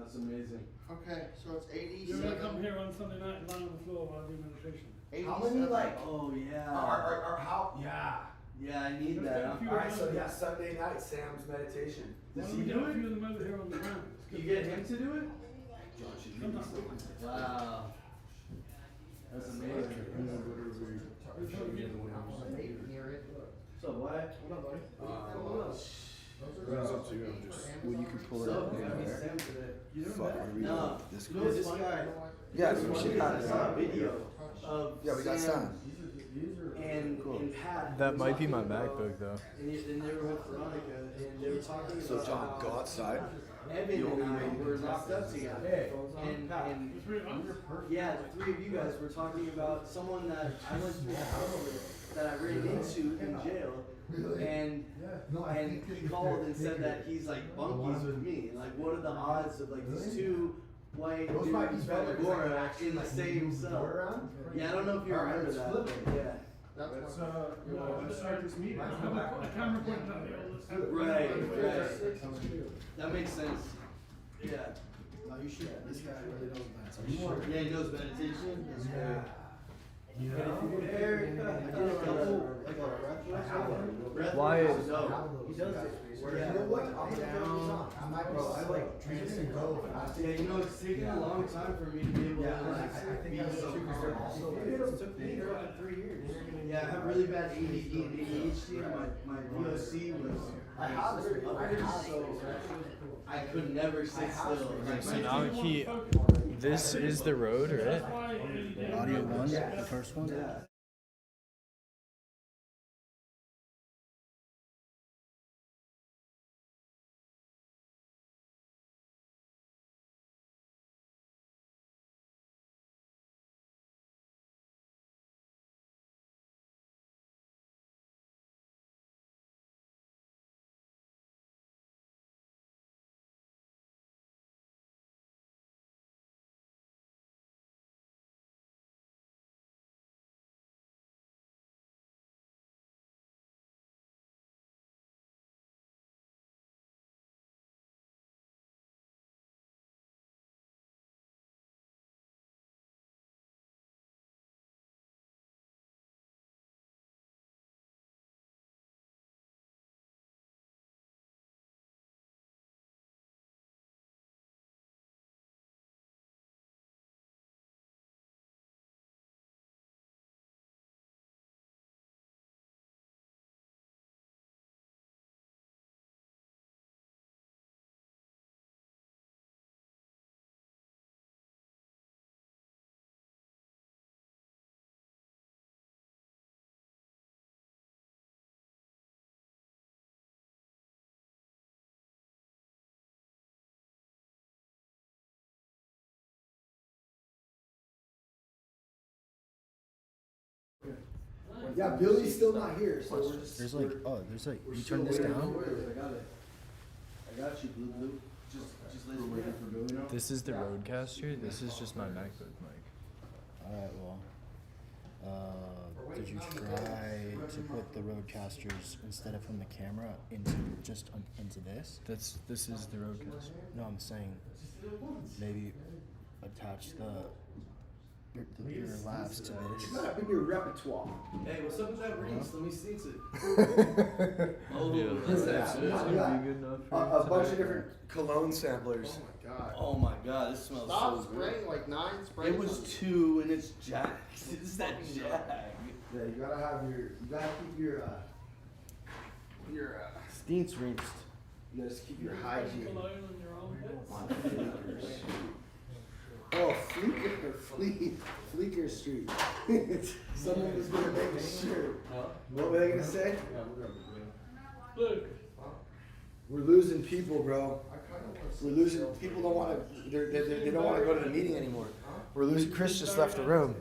It's amazing. Okay, so it's 80. You're gonna come here on Sunday night and lie on the floor while I do meditation. How many like? Oh yeah. Are how? Yeah. Yeah, I need that. Few All right, so around. yeah, Sunday night, Sam's meditation. Why Does don't he we do get a few it? of them over here on the ground? You get him to do it? Sometimes. Wow. That's amazing. So what? It's up to you. I'm just. Well, you can pull it So, up. yeah, I meet Sam today. You Fuck, know what are we No. doing? This You know this guy. Yeah, we should I have saw a it. video of Yeah, we got Sam sound. and Pat. That were might be talking my about- MacBook though. And they were with Veronica, and they were talking So about John, how go outside. Evan and I were locked up together. And The three of us? yeah, the three of you guys were talking about someone that I went through the house with that I ran into in jail. And he called and said that he's like bunkies with me. And like, what are the odds of like these two white dudes from Agora in the same cell? Yeah, I don't know if you remember that. But yeah. That's No, let's start this meeting. A camera pointing at the oldest. Right. That makes sense. Yeah. No, you should. This guy really knows that. Yeah, he knows meditation. That's great. I did a couple, like a breath. Why work is- is dope. He does it. Yeah. You know what? I'm gonna throw these on. Bro, I like drinks and go. Yeah, you know, it's taken a long time for me to be able to like be so calm. It took me like 3 years. Yeah, I have really bad ADD and ADHD. My VOC was so I could never sit still. So now this is the road, right? That's why ADD Audio one, the first one. Yeah. Yeah, Billy's still not here, so we're just. There's like, there's like, we're you still turn this waiting down. for it. I got it. I got you, Blue Blue. Just let me wait for Billy now. This is the roadcaster. This is just my MacBook mic. Alright, well. Did you try to put the roadcasters instead of from the camera into into this? This is the roadcaster. No, I'm saying maybe attach your laughs to this. Shut up in your repertoire. Hey, what's up with that Reese? Let me see it. Yeah, that's gonna be good enough. A bunch of different cologne samplers. Oh my god. Oh my god, this smells Stop so good. spraying like 9 sprays. It was 2 and it's Jack. It's that Jack. Yeah, you gotta keep your Stinks rinsed. you gotta keep your hygiene. Alone on your own bed. Oh, Fleeker Street. Someone was gonna make a shirt. What were they gonna say? Luke, We're losing people, bro. We're losing people. Don't want to. They don't want to go to the meeting anymore. We're losing. Chris just left the room.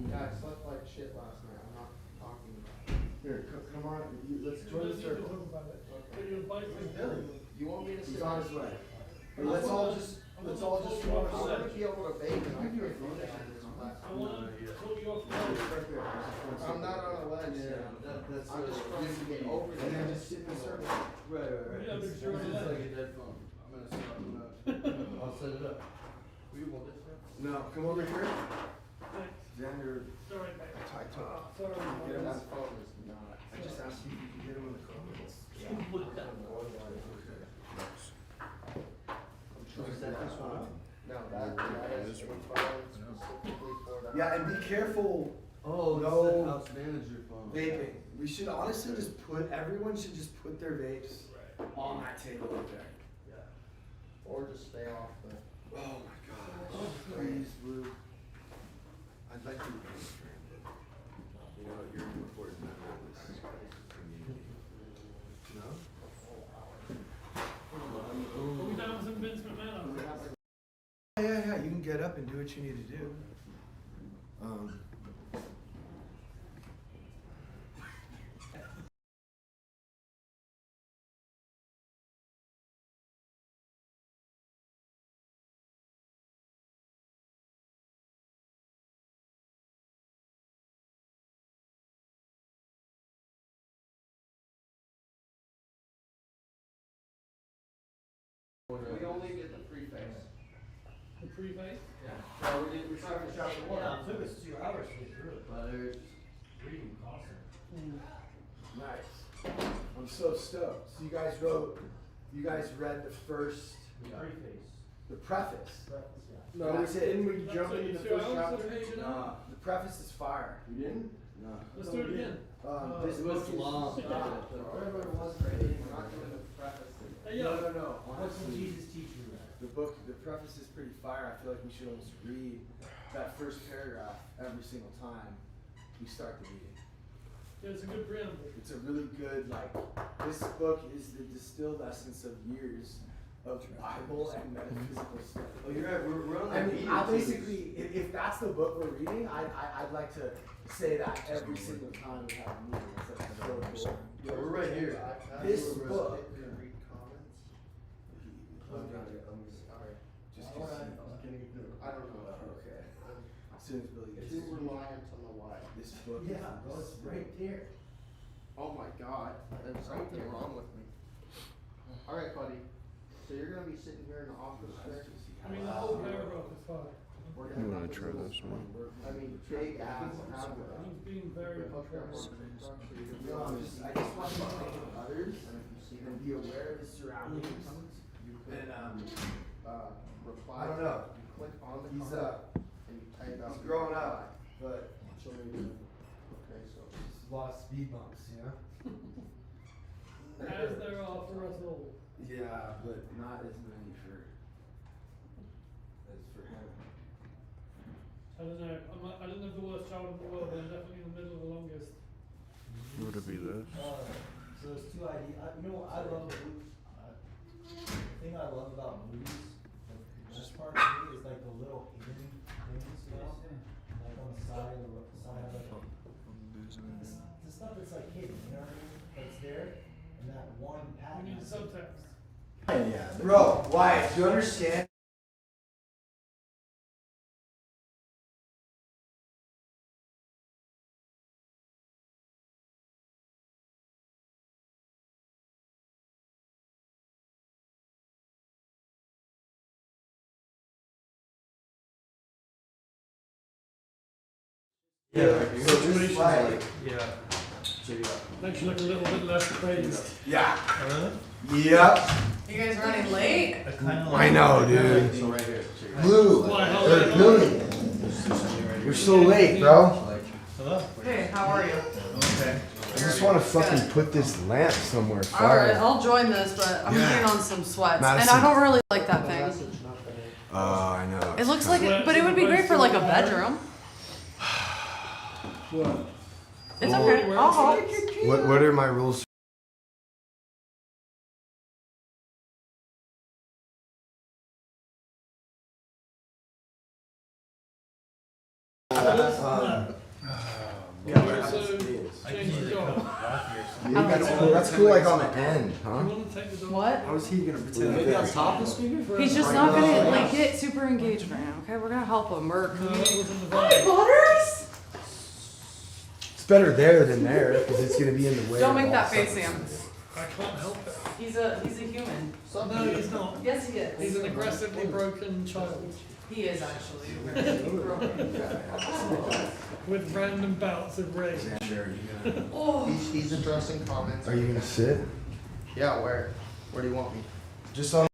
Yeah, I slept like shit last night. I'm not talking about it. Here, come on. Let's join the circle. You want me to sit He's on his way. Let's all just. I'm gonna be able to bake and I can finish this class. I want to pull you off the Right there. I'm not on a ledge. That's I'm just trying to get over And then there. just sit in the circle. Right. Yeah, because you're on This is the like left. a dead phone. I'm gonna stop. I'll set it up. We will this stuff. No, come over here. Thanks. Xander, Sorry, babe. I took. Sorry. Get him That on. phone is not. I just asked you if you could get him on the phone. Set this one up? No, that is a phone specifically for that. Yeah, and be careful Oh, No. this is the house manager phone. vaping. We should honestly just everyone should just put their vapes on that table up there. Or just stay off the. Oh my gosh. Please, Blue. I'd like to be best friend. You know, you're an important member of this community. No? Are we down with some Vince McMahon? Yeah, you can get up and do what you need to do. We only get the preface. The preface? No, we started chapter 1. Yeah, it took us 2 hours to get through it. But there's Reading constant. Nice. I'm so stoked. So you guys read the first, Preface. the preface. Preface, yeah. No, That's it. didn't we jump into the 2 first hours chapter? of page and The preface is fire. You didn't? no. Let's do it again. This It book was is long. Whatever it was, Brady, we're not doing the preface. Hey, yo. No. What did Honestly, Jesus teach you that? the preface is pretty fire. I feel like we should almost read that first paragraph every single time we start the reading. Yeah, it's a good preamble. It's a really good, this book is the distilled essence of years of Bible and metaphysical study. Oh, you're right. We're on I the mean, basically, if that's the book we're reading, I'd like to say that every single time we have a meeting. It's like so cool. Yeah, we're right here. This book. Read comments. I'm Sorry. Just I don't know. Okay. As soon as Billy It's gets too reliant on the why. this book. Yeah, bro, it's right there. Oh my god, there's something wrong with me. Alright, buddy. So you're gonna be sitting here in the office there? I mean, the whole paragraph is fine. We're gonna have try this one. I mean, big ass hammer. He's being very controlling. No, I just want to think of others and be aware of his surroundings. You could, And reply. I don't know. You click on the He's comment and you type out. he's growing up, but Okay, so. a lot of speed bumps, you know. As there are for us all. Yeah, but not as many for him. I don't know. I don't have the worst child in the world, but I'm definitely in the middle of the longest. Would it be this? So there's 2 ideas. You know what I love? The thing I love about movies, the best part to me is like the little hidden things, you know? Like on the side of the stuff that's like hidden, you know what I mean? But it's there, and that one We pattern. need subtext. Bro, why? Do you understand? Yeah. So just like, Makes you look a little bit less crazed. yeah. Yep. You guys running late? I know, dude. So right here. Blue. Why, how Or late? Billy. You're so late, bro. Hey, how are you? I just want to fucking put this lamp somewhere. Alright, I'll join this, but I'm getting on some sweats. And Madison. I don't really like that thing. Message, not the name. Oh, I know. It looks like it, but it would be great for like a bedroom. What? It's okay. I'll help. What are my rules? So, change the door. That's cool, like on the end, huh? You want to take the door? What? How's he gonna pretend? Maybe on top of the speaker? He's just not gonna like get super engaged right now, okay? We're gonna help him. No, that wasn't the Hi, vibe. Butters! It's better there than there because it's gonna be in the way. Don't of make all that stuff. face, Sam. I can't help it. He's a human. No, he's not. Yes, he is. He's an aggressively broken child He is actually. with random bouts of rage. Oh. He's addressing comments. Are you gonna sit? Yeah, where? Where do you want me? Just on.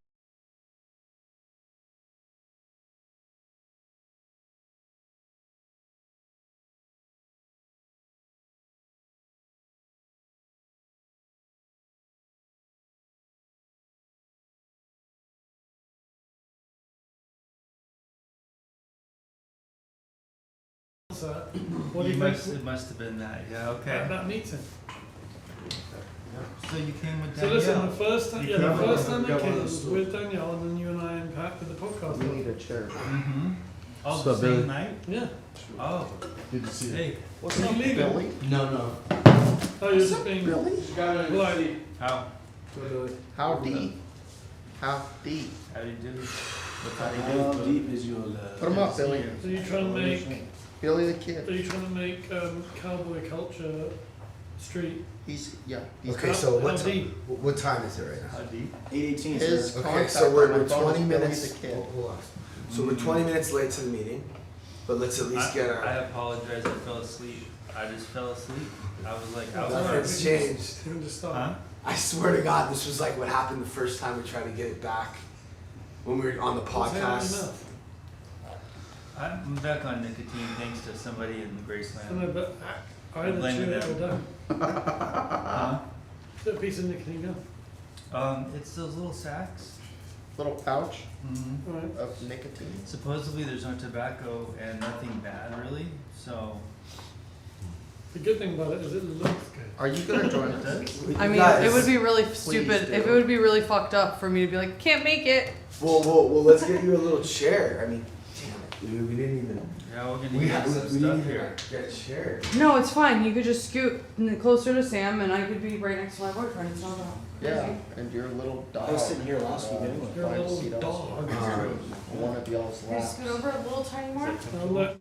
So, what do you think? It must have been that. Yeah. Okay. At that meeting. So you came with So Danielle. listen, the first time, You yeah, the can't- first time I got one came of was those with Danielle, and then you and I impacted the podcast. We need a chair. Mm-hmm. Oh, So, the Billy- same night. Yeah. Oh. Good to see you. Hey. What's up, leaving? Billy? No. Oh, you're just being polite. How? How deep? How deep? How do you do? What's How up? deep is your Put him up, Billy. So you're trying to make, Billy the kid. are you trying to make cowboy culture street? He's Okay, so How what deep? What time is it right now? How deep? 8:18, his sir. Okay, contact so we're, on my we're phone 20 is Billy minutes. the kid. Hold on. So we're 20 minutes late to the meeting, but let's at least get I our. apologize. I fell asleep. I just fell asleep. I was like, I was Alright, already. Nothing's changed. You can just start. Huh? I swear to God, this was like what happened the first time we tried to get it back when we were on the What's that podcast. enough? I'm back on nicotine thanks to somebody in Graceland. I know, but I either Blaming chew it them. or don't. Huh? Is it a piece of nicotine gum? It's those little sacks. Little pouch Mm-hmm. Alright. of nicotine. Supposedly there's no tobacco and nothing bad really, so. The good thing about it is it looks good. Are you gonna join It us? does? I mean, it would be really stupid. do. If it would be really fucked up for me to be like, can't make it. Well, let's get you a little chair. I mean, damn it, dude, we didn't even. Yeah, we're gonna We get have some we stuff didn't even here. get a chair. No, it's fine. You could just scoot closer to Sam, and I could be right next to my boyfriend. It's not that Yeah, crazy. and your little dog. I was sitting here last week anyway. You're a Find little seat else. dog. One of y'all's Can you laps. scoot over a little tiny more? Now look,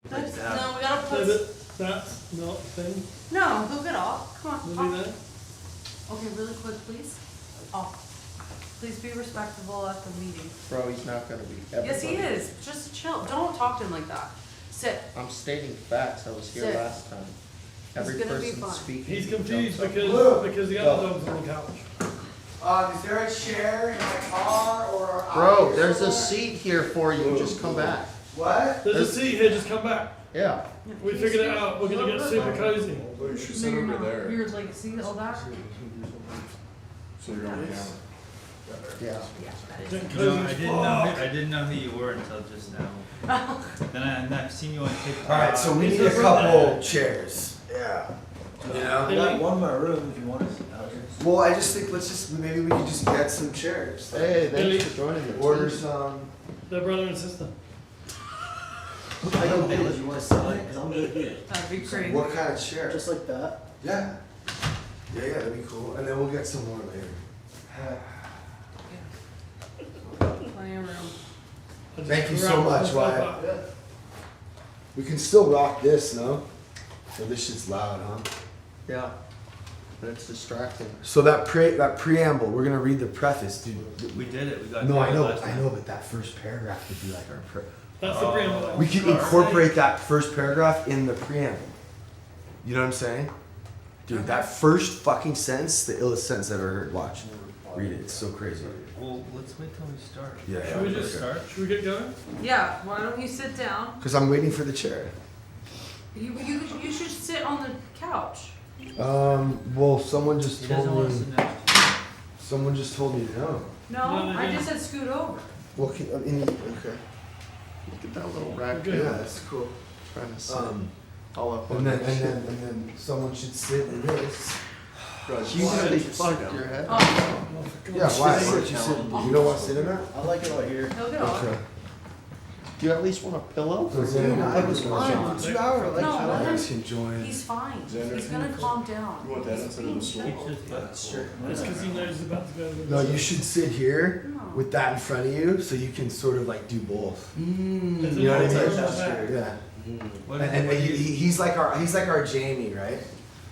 That's, that. no, we gotta so put. that's not thin. No, go get off. Come on. Really Off. there? Okay, really quick, please. Off. Please be respectful at the meeting. Bro, he's not gonna be. Yes, he Everybody- is. Just chill. Don't talk to him like that. Sit. I'm stating facts. I was here Sit. last time. Every gonna be person fine. speaking. He's confused jumps up. because the other dog's on the couch. Is there a chair in my car or? Bro, there's a seat here for you. Just come back. What? There's a seat here. Just come back. Yeah. We figured it out. We're gonna get super cozy. You should No, you're not. You're like, see all that? So you're on camera. Yeah. Get You know, cozy as fuck. I didn't know who you were until just now. And I've seen you on TikTok. All right, so we He's need a over couple there. chairs. Yeah. You know. I got one in my room if you want us out here. Well, I just think maybe we could just get some chairs. Hey, Billy. thanks for joining me. Order some. They're brother and sister. I know Billy, you want to sit on it? Because I'm good here. That'd be great. What kind of chair? Just like that. Yeah. Yeah, that'd be cool. And then we'll get some more later. Plenty of room. I just Thank you so wrapped much, myself Wyatt. up. We can still rock this, no? So this shit's loud, huh? Yeah. But it's distracting. So that preamble, we're gonna read the preface, dude. We did it. We got No, I through it know, last time. but that first paragraph would be like our That's the preamble. We could incorporate that first paragraph in the preamble. You know what I'm saying? Dude, that first fucking sentence, the illest sentence I've ever heard. Watch. Read it. It's so crazy. Well, let's wait till we start. Yeah. Should we just start? Should we get going? Yeah, why don't you sit down? Because I'm waiting for the chair. You should sit on the couch. Well, someone just He doesn't told want me. to sit next to you. Someone just told me no. No, No, I no. just said scoot over. Well, okay. Look at that little rack. Good. Yeah, that's cool. Trying to sit Um, all up and on then that and shit. then and then someone should sit in this. You really fucked your head. Oh, Oh, for Yeah, God's why? sake. Why don't you sit? You don't want to sit in that? I like it out here. he'll get off. Okay. Do you at least want a pillow? I was fine. 2 hour No, lecture. let him, can join. he's fine. Xander? He's gonna calm down. You want that He's instead of being the stool? chill. That's because he knows he's about to go to the. No, you should sit here No. with that in front of you, so you can sort of like do both. There's You know what I another mean? back. Yeah. What And he's like our Jamie, right?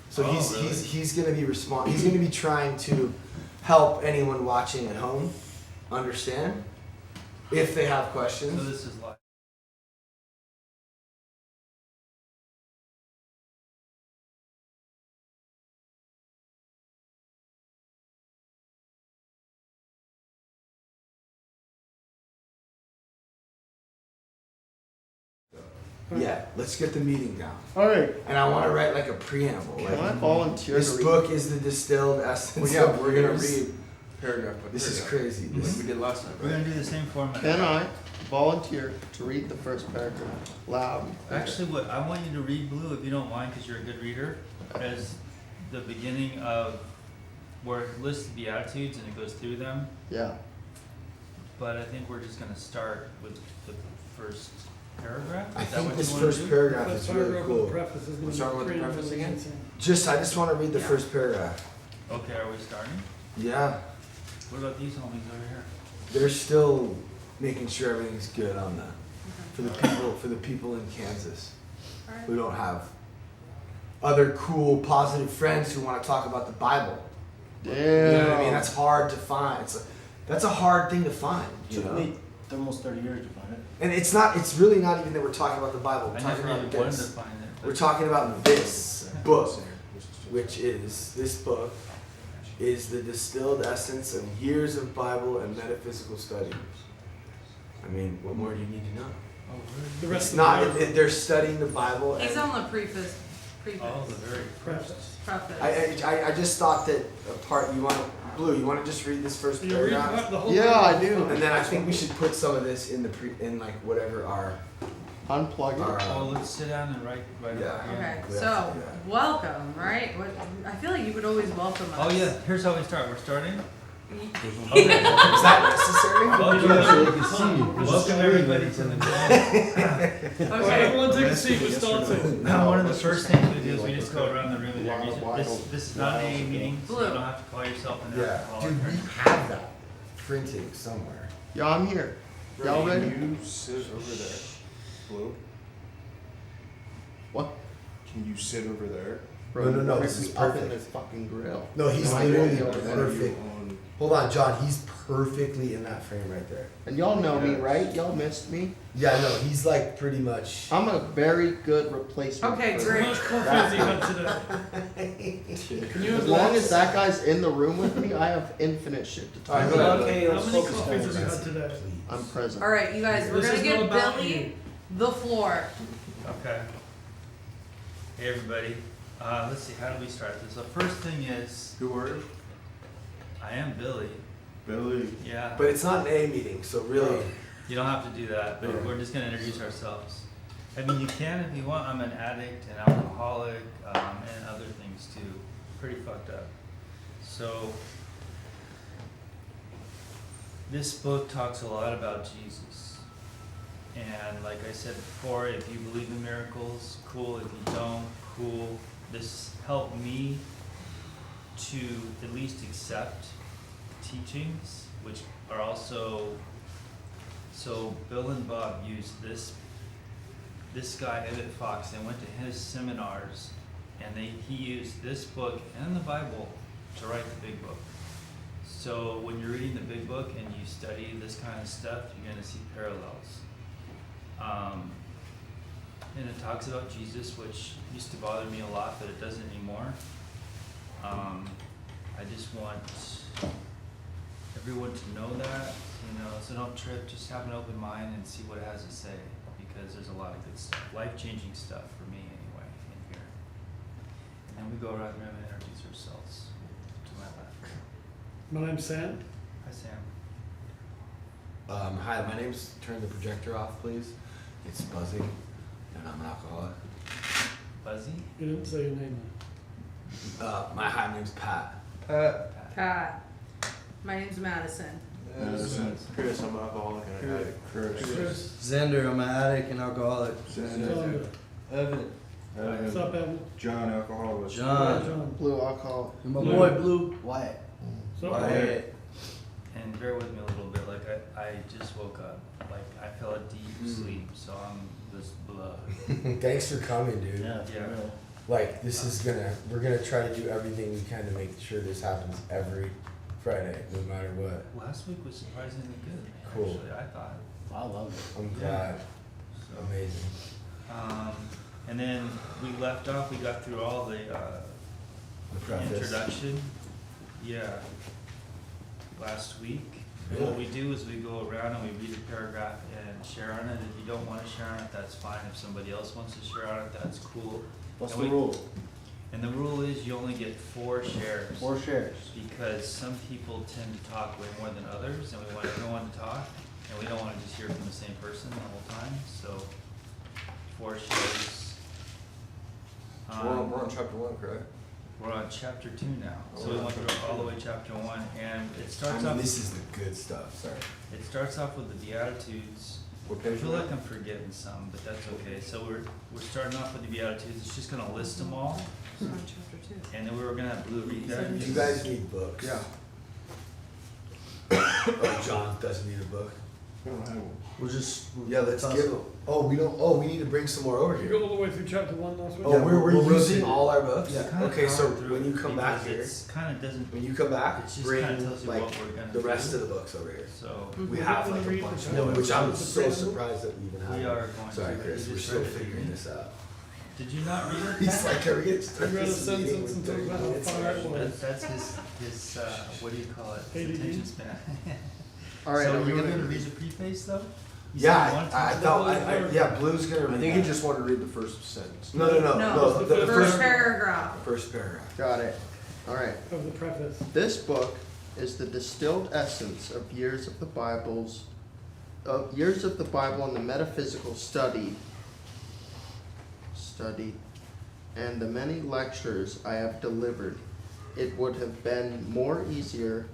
So Oh, he's really? he's gonna be he's gonna be trying to help anyone watching at home understand if they have So questions. this is live. Yeah, let's get the meeting down. Alright, And I want to write like a preamble. can Like, I volunteer this to read? book is the distilled essence. Well, yeah, of we're gonna years. read paragraph by This is paragraph. crazy. Mhm. This Like we did last time, We're right? gonna do the same format. Can I volunteer to read the first paragraph loud? Actually, what I want you to read, Blue, if you don't mind, because you're a good reader, as the beginning of where it lists the Beatitudes and it goes through them. Yeah. But I think we're just gonna start with the first paragraph. I Is that think what this you wanna first do? paragraph First is really paragraph of the cool. preface is gonna We'll be start with the preamble preface and again? insane. I just want to read the Yeah. first paragraph. Okay, are we starting? Yeah, What about these homies over here? they're still making sure everything's good on the for the people in Kansas who don't have other cool positive friends who want to talk about the Bible. Damn. You know what I mean? That's hard to find. That's a hard thing to find. You Took know, me almost 30 years to find it. and it's not. It's really not even that we're talking about the Bible. We're I talking never about really wanted to this. find it. We're talking about this book, which is this book is the distilled essence of years of Bible and metaphysical study. I mean, what more do you need to know? Oh, really? The rest It's of not. the They're studying the Bible. He's And on the preface, Oh, the very preface. preface. I just thought that a part you want Blue. You want to just read this first You read paragraph, about the whole Yeah, I thing? do. and then I think we should put some of this in in like whatever our Unplug it. Oh, let's sit down and write Yeah. it Okay, again. Yeah. so, welcome, right? What, I feel like you would always welcome us. Oh yeah, here's how we start. We're starting. Okay. Is that necessary? Welcome everybody to the meeting. All right, everyone take a seat, we're starting. Now, one of the first things we do is we just go around the room and introduce. This is not an AA meeting, so you Blue. don't have to call yourself an Yeah, alcoholic. dude, we have that printed somewhere. Yeah, I'm here. Y'all ready? Can you sit over there, Blue? What? Can you sit over there? No, no, no, Bro, this you is up in perfect. this fucking grill. No, he's No, I literally know. And then are you perfect. on- Hold on, John. He's perfectly in that frame right there. And y'all know me, Yes. right? Y'all missed me. Yeah, no, he's like pretty much. I'm a very good replacement. Okay, for- How great. much coffee has he had today? Can you As have long less? as that guy's in the room with me, I have infinite shit to talk Alright, about. okay, How let's many focus coffees guys. have you had today? I'm present. Alright, you guys, we're This gonna is not give about Billy the floor. Okay. Hey everybody. Let's see. How do we start this? The first thing is Who are you? I am Billy. Billy. Yeah. But it's not an A meeting, so really. You don't have to do that, but Alright. we're just gonna introduce ourselves. I mean, you can if you want. I'm an addict, an alcoholic, and other things too. Pretty fucked up. So, this book talks a lot about Jesus. And like I said before, if you believe in miracles, cool. If you don't, cool. This helped me to at least accept teachings, which are also, so Bill and Bob used this guy, Evan Fox, they went to his seminars, and he used this book and the Bible to write the big book. So when you're reading the big book and you study this kind of stuff, you're gonna see parallels. And it talks about Jesus, which used to bother me a lot, but it doesn't anymore. I just want everyone to know that, so don't trip, just have an open mind and see what it has to say, because there's a lot of good stuff, life-changing stuff for me anyway, in here. And then we go around the room and introduce ourselves to my left. My name's Sam. Hi, Sam. Hi, my name's. Turn the projector off, please. It's buzzing, and I'm an alcoholic. Buzzy? You didn't say your name. My name's Pat. Pat. Pat. My name's Madison. Chris, I'm an alcoholic and an addict. Chris. Xander, I'm an addict and alcoholic. Xander. Evan. What's up, Evan? John, alcoholic. John. Blue alcohol. My boy Blue. Wyatt. What's up? Wyatt. And bear with me a little bit, like I just woke up, like I fell a deep sleep, so I'm this blood. Thanks for coming, dude. Yeah, for Yeah. real. Like this is we're gonna try to do everything we can to make sure this happens every Friday, no matter what. Last week was surprisingly good, Cool. actually, I thought. I love it. I'm Yeah. glad. So, Amazing. and then we left off, we got through all the The preface. introduction, yeah, last week. And what we do is we go around and we read a paragraph and share on it. If you don't wanna share on it, that's fine. If somebody else wants to share on it, that's cool. What's And the we- rule? And the rule is you only get 4 shares. 4 shares. Because some people tend to talk way more than others, and we want everyone to talk, and we don't wanna just hear from the same person the whole time, so 4 shares. We're on chapter 1, correct? We're on chapter 2 now, so we went through all the way chapter 1, and it I starts mean, off, this is the good stuff. Sorry. it starts off with the Beatitudes. What I page feel are we like on? I'm forgetting some, but that's okay, so we're starting off with the Beatitudes, it's just gonna list them all, We're on chapter 2. and then we were gonna have Blue read that. You guys need books. Yeah. Oh, John doesn't need a book. We don't have one. We'll just. Yeah, let's give him. Oh, we don't. Oh, we need to bring some more over You here. got all the way through chapter 1 last week? Oh, Yeah, we're we'll using rotate all our books. Yeah. Kinda Okay, so powered through when you it come back because here, it's kinda doesn't, when you come back, it just bring kinda tells you like what we're gonna the rest do. of the books over here. So, We Mhm. have We're like gonna a read bunch the of them, which I'm chapter. so surprised that we even have. we them. are going to. Sorry, You Chris. just We're still read it. figuring this out. Did you not read it? He's like, are we gonna You start read a this meeting sentence with and talk 30 about how minutes? far it was. That's his, what do you call it? His ADD? attention span. Alright, So are we you were gonna? gonna read the preface though? You said Yeah, you wanted to? I thought. Yeah, Blue's gonna I read think he that. just wanted to read the first sentence. No. No, The the First first paragraph. paragraph. Got it. Alright. Of the preface. This book is the distilled essence of years of the Bible and the metaphysical study, and the many lectures I have delivered. It would have been more easier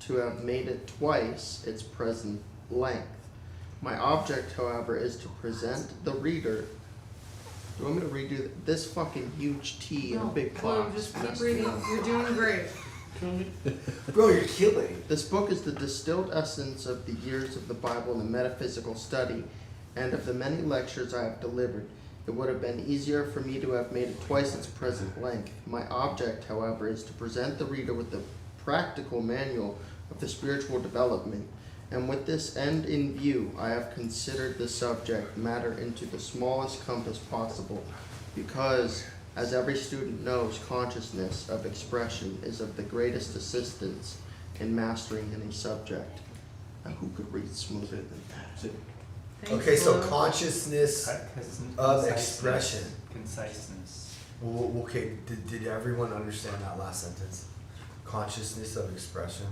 to have made it twice its present length. My object, however, is to present the reader. Do you want me to redo this fucking huge T in a No, big Blue, box? just keep Messed reading. me up. You're doing great. Kill me. Bro, you're killing. This book is the distilled essence of the years of the Bible and the metaphysical study, and of the many lectures I have delivered. It would have been easier for me to have made it twice its present length. My object, however, is to present the reader with the practical manual of the spiritual development, and with this end in view, I have considered the subject matter into the smallest compass possible, because, as every student knows, consciousness of expression is of the greatest assistance in mastering any subject. Now, who could read smoother than that? Thanks, Okay, so Blue. consciousness of expression. Conciseness. Okay, did everyone understand that last sentence? Consciousness of expression.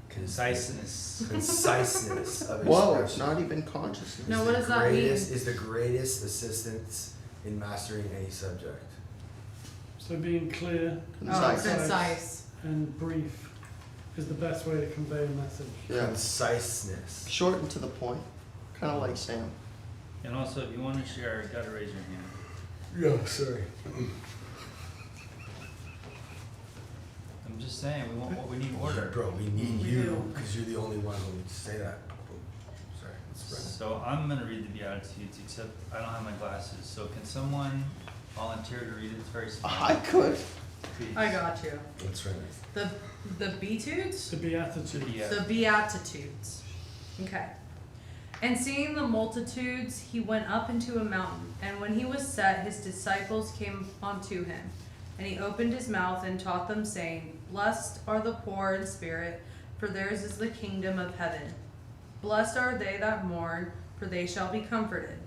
Conciseness. Conciseness of expression. Whoa, it's not even consciousness. No, Is what the does that mean? greatest- Is the greatest assistance in mastering any subject. So being clear Oh, Concise. concise. and brief is the best way to convey a message. Yeah, Conciseness. short and to the point, kind of like Sam. And also, if you wanna share, you gotta raise your hand. Yeah, sorry. I'm just saying, we need order. Bro, we need We you, do. because you're the only one who would say that. Sorry, that's right. So I'm gonna read the Beatitudes, except I don't have my glasses, so can someone volunteer to read it? It's very small. I could. Please. I got you. That's right. The Beatitudes? The Beatitudes. Yeah. The Beatitudes. Okay. And seeing the multitudes, he went up into a mountain. And when he was set, his disciples came unto him. And he opened his mouth and taught them, saying, Blessed are the poor in spirit, for theirs is the kingdom of heaven. Blessed are they that mourn, for they shall be comforted.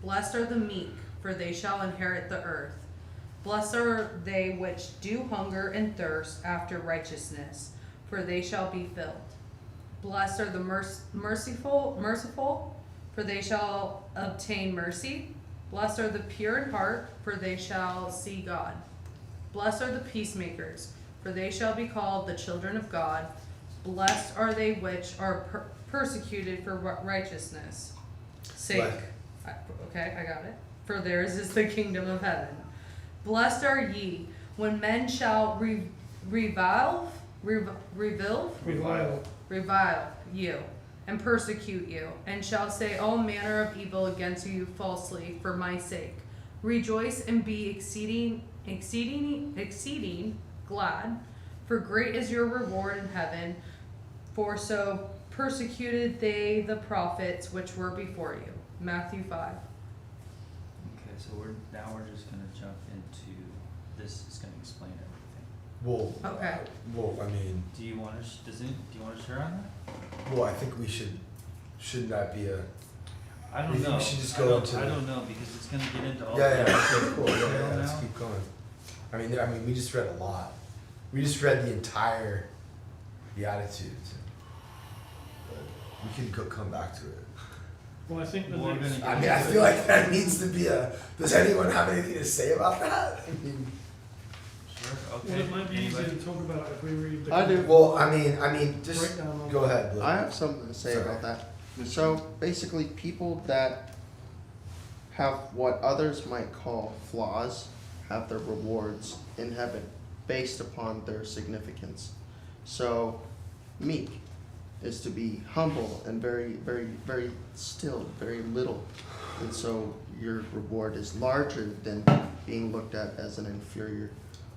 Blessed are the meek, for they shall inherit the earth. Blessed are they which do hunger and thirst after righteousness, for they shall be filled. Blessed are the merciful, for they shall obtain mercy. Blessed are the pure in heart, for they shall see God. Blessed are the peacemakers, for they shall be called the children of God. Blessed are they which are persecuted for righteousness' sake. Okay, I got it. For theirs is the kingdom of heaven. Blessed are ye when men shall revile you, and persecute you, and shall say all manner of evil against you falsely for my sake. Rejoice and be exceeding glad, for great is your reward in heaven. For so persecuted they the prophets which were before you. Matthew 5. Okay, so we're just gonna jump into this. Is gonna explain everything. Well, Okay. I mean, Do you want to share on that? well, I think we shouldn't that be a, I don't We know. should just I go don't- into I the- don't know because it's gonna get into all. yeah, the okay, cool, detail yeah, let's now. keep going. I mean, we just read a lot. We just read the entire Beatitudes. But we can come back to it. Well, I think the We're next. gonna I mean, I feel like that needs to be does anyone have anything to say about that? I mean, Sure. Okay. Well, it might be easier Anybody? to talk about if we read the. I do. well, I mean, just Breakdown of- go ahead, Blue. I have something to say Sorry. about that. So basically, people that have what others might call flaws have their rewards in heaven based upon their significance. So, meek is to be humble and very, very, very still, very little. And so your reward is larger than being looked at as an inferior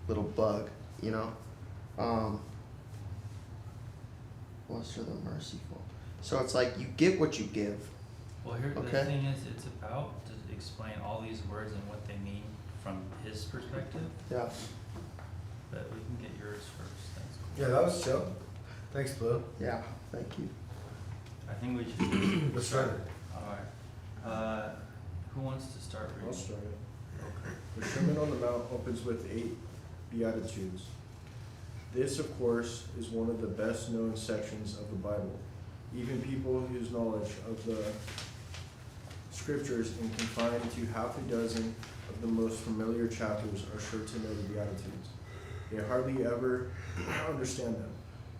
little bug, you know? Blessed are the merciful. So it's like you get what you give. Well, here the Okay. thing is, it's about to explain all these words and what they mean from his perspective. Yeah. But we can get yours first. That's cool. Yeah, that was chill. Thanks, Blue. Yeah. Thank you. I think we should. Let's start it. All right. Who wants to start reading? I'll start it. The Sermon on the Mount opens with 8 Beatitudes. This, of course, is one of the best known sections of the Bible. Even people whose knowledge of the scriptures is confined to half a dozen of the most familiar chapters are sure to know the Beatitudes. They hardly ever understand them,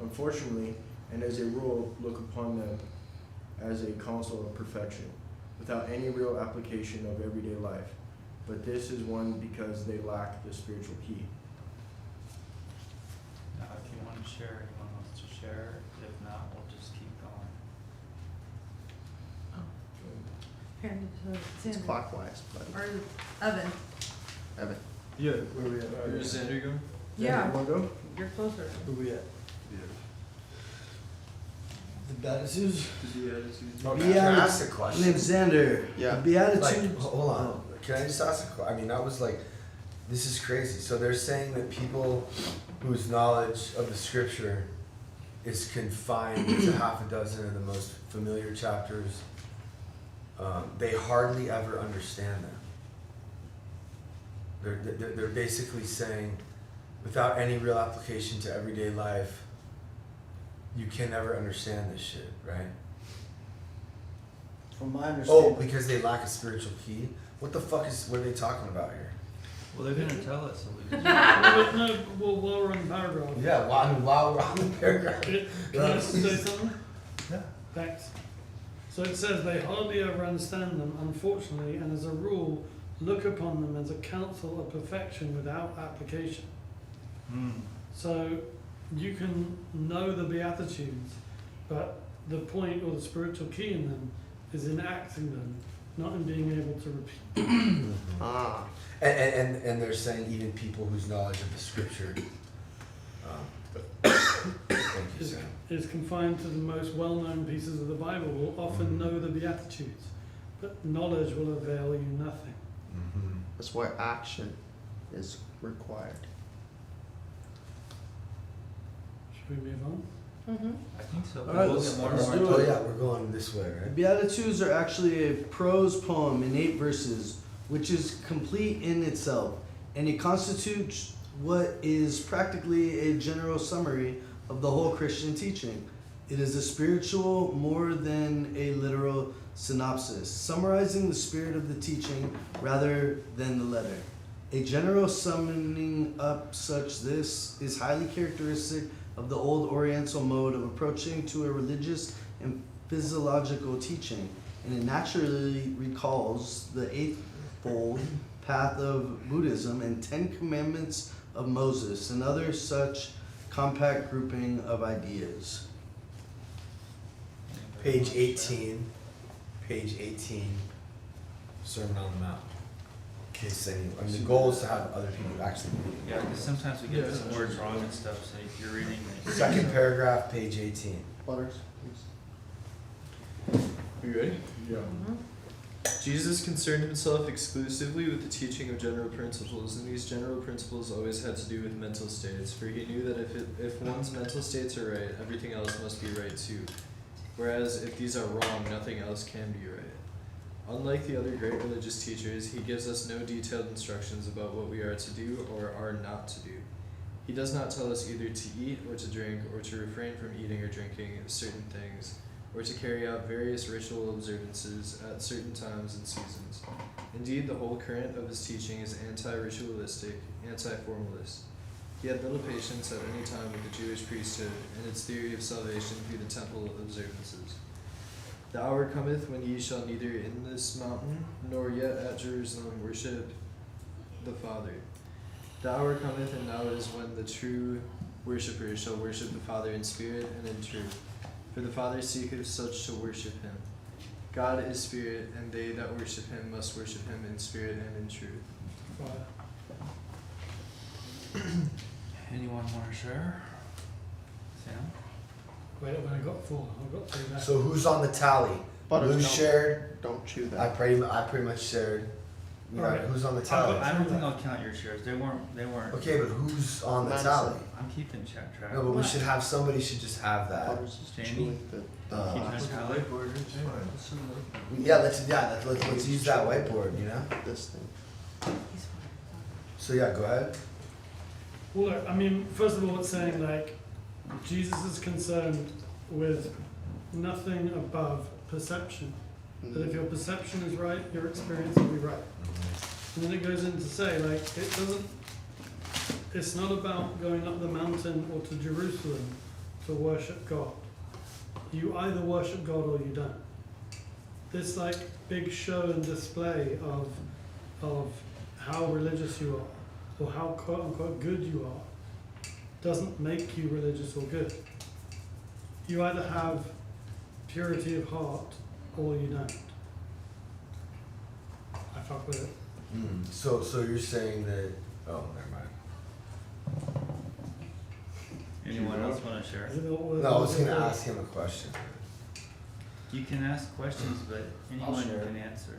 unfortunately, and as a rule look upon them as a counsel of perfection, without any real application of everyday life. But this is one because they lack the spiritual key. Now, if you want to share, anyone wants to share. If not, we'll just keep going. Hand it to It's Xander. clockwise, but Or Evan. Evan. Yeah, where we at? Where's Xander going? Yeah. You wanna go? You're closer. Where we at? The Beatitudes. Okay, can I ask a question? Name's Xander. Yeah. The Beatitudes. Like, hold on. Can I just ask a question? I mean, that was like, this is crazy. So they're saying that people whose knowledge of the scripture is confined to half a dozen of the most familiar chapters, they hardly ever understand them. They're basically saying, without any real application to everyday life, you can never understand this shit, right? From my Oh, understanding. because they lack a spiritual key? What the fuck what are they talking about here? Well, they're gonna tell us. So we just No, well, while we're on the paragraph. Yeah, while we're on the paragraph. Can I say something? Yeah. Thanks. So it says they hardly ever understand them, unfortunately, and as a rule, look upon them as a counsel of perfection without application. So you can know the Beatitudes, but the point or the spiritual key in them is in acting them, not in being able to repeat. Ah. And they're saying even people whose knowledge of the scripture thank you, is, Sam. is confined to the most well-known pieces of the Bible will often know the Beatitudes, but knowledge will avail you nothing. Mm-hmm. That's why action is required. Should we move on? Mm-hmm. I think so. All right, We'll let's- get more let's and do more. Oh it. yeah, we're going this way, The right? Beatitudes are actually a prose poem in 8 verses, which is complete in itself, and it constitutes what is practically a general summary of the whole Christian teaching. It is a spiritual more than a literal synopsis, summarizing the spirit of the teaching rather than the letter. A general summing up such this is highly characteristic of the old Oriental mode of approaching to a religious and physiological teaching, and it naturally recalls the Eightfold Path of Buddhism and 10 Commandments of Moses and other such compact grouping of ideas. Page 18. Page 18. Sermon on the Mount. In case any, I mean, the goal is to have other people actually read it. Yeah, because sometimes we get some words wrong and stuff, so if you're reading it. Second paragraph, page 18. Butters, please. Are you ready? Yeah. Jesus concerned himself exclusively with the teaching of general principles, and these general principles always had to do with mental states, for he knew that if one's mental states are right, everything else must be right too. Whereas if these are wrong, nothing else can be right. Unlike the other great religious teachers, he gives us no detailed instructions about what we are to do or are not to do. He does not tell us either to eat or to drink, or to refrain from eating or drinking certain things, or to carry out various ritual observances at certain times and seasons. Indeed, the whole current of his teaching is anti-ritualistic, anti-formalist. He had little patience at any time with the Jewish priesthood and its theory of salvation through the temple observances. The hour cometh when ye shall neither in this mountain nor yet at Jerusalem worship the Father. The hour cometh, and now is when the true worshippers shall worship the Father in spirit and in truth. For the Father seeketh such to worship him. God is spirit, and they that worship him must worship him in spirit and in truth. Anyone want to share? Sam? Wait, I got 4. I've got 3 left. So who's on the tally? Butters, Lou don't- shared. Don't chew I that. pretty much shared. You know, Alright. who's on the tally? I don't think I'll count your shares. They weren't. Okay, but who's on the Madison. tally? I'm keeping track. No, but we should have somebody should just have that. Butters is Jamie? chewing the. Keeping a tally. Yeah, let's use that whiteboard. You know. This thing. So yeah, go ahead. Well, look, I mean, first of all, it's saying like Jesus is concerned with nothing above perception. That if your perception is right, your experience will be right. And then it goes in to say, like, it's not about going up the mountain or to Jerusalem to worship God. You either worship God or you don't. This like big show and display of how religious you are or how quote unquote good you are doesn't make you religious or good. You either have purity of heart or you don't. I fuck with it. So you're saying that? Oh, never mind. Anyone else want to share? Is it all- No, I was gonna ask him a question. You can ask questions, but anyone share. can answer.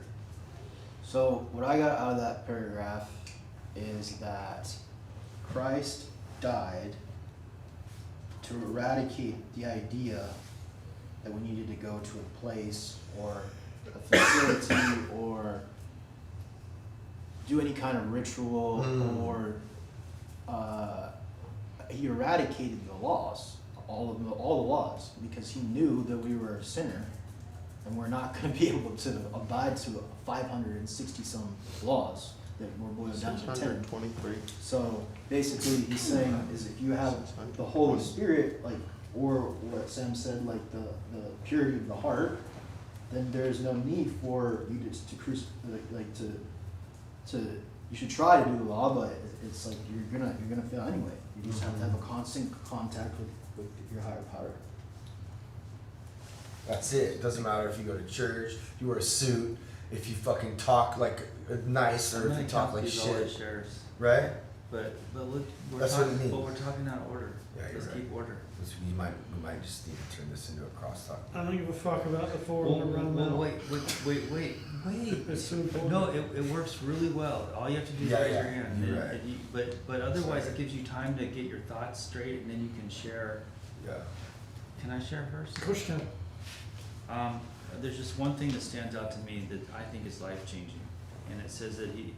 So what I got out of that paragraph is that Christ died to eradicate the idea that we needed to go to a place or a facility or do any kind of ritual or he eradicated the laws, all the laws, because he knew that we were a sinner and we're not going to be able to abide to 560 some laws that were boiled down to 10. 623. So basically, he's saying is if you have the Holy Spirit, like, or what Sam said, like the purity of the heart, then there's no need for you to you should try to do the law, but it's like you're gonna fail anyway. You just have to have a constant contact with your higher power. That's it. It doesn't matter if you go to church, if you wear a suit, if you fucking talk like nice, or if you talk like shit, Shares. right? But look, That's what it means. But we're talking out of order. Yeah, you're Let's right. keep order. We might just need to turn this into a crosstalk. I don't give a fuck about the 4 Well, and the run now. wait. It's so important. No, it works really well. All you have to do is Yeah, raise yeah, your hand. you're And- right. and but otherwise, it gives you time to get your thoughts straight, and then you can share. Yeah. Can I share first? Push down. There's just one thing that stands out to me that I think is life changing, and it says that he.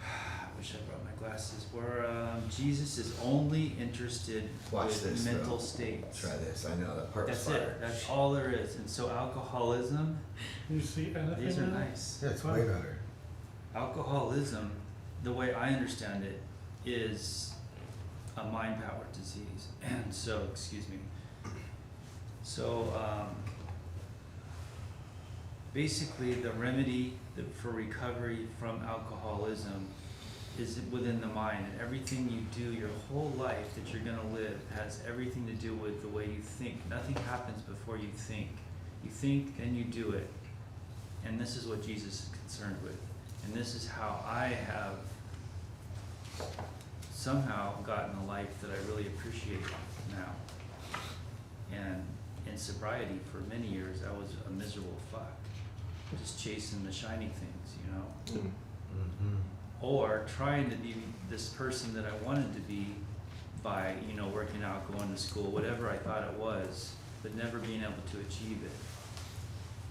I wish I brought my glasses. Where Jesus is only interested Watch with this, mental though. states. Try this. I know that part was That's fire. it. That's all there is. And so alcoholism, You see anything these are in it? nice. Yeah, it's way better. Alcoholism, the way I understand it, is a mind power disease. And so, excuse me. So basically the remedy for recovery from alcoholism is within the mind, and everything you do, your whole life that you're gonna live has everything to do with the way you think. Nothing happens before you think. You think and you do it. And this is what Jesus is concerned with. And this is how I have somehow gotten a life that I really appreciate now. And in sobriety for many years, I was a miserable fuck, just chasing the shiny things, you know? Mm-hmm. Or trying to be this person that I wanted to be by, you know, working out, going to school, whatever I thought it was, but never being able to achieve it.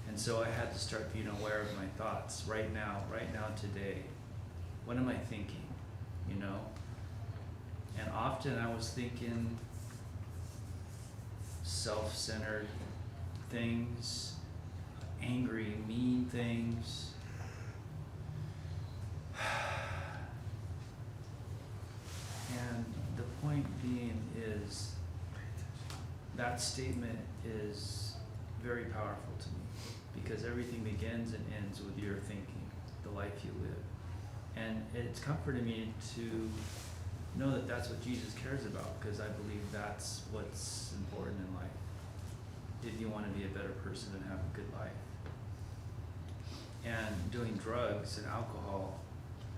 And so I had to start being aware of my thoughts right now, today. What am I thinking, you know? And often I was thinking self-centered things, angry, mean things. And the point being is that statement is very powerful to me, because everything begins and ends with your thinking, the life you live. And it's comforted me to know that that's what Jesus cares about, because I believe that's what's important in life, if you want to be a better person and have a good life. And doing drugs and alcohol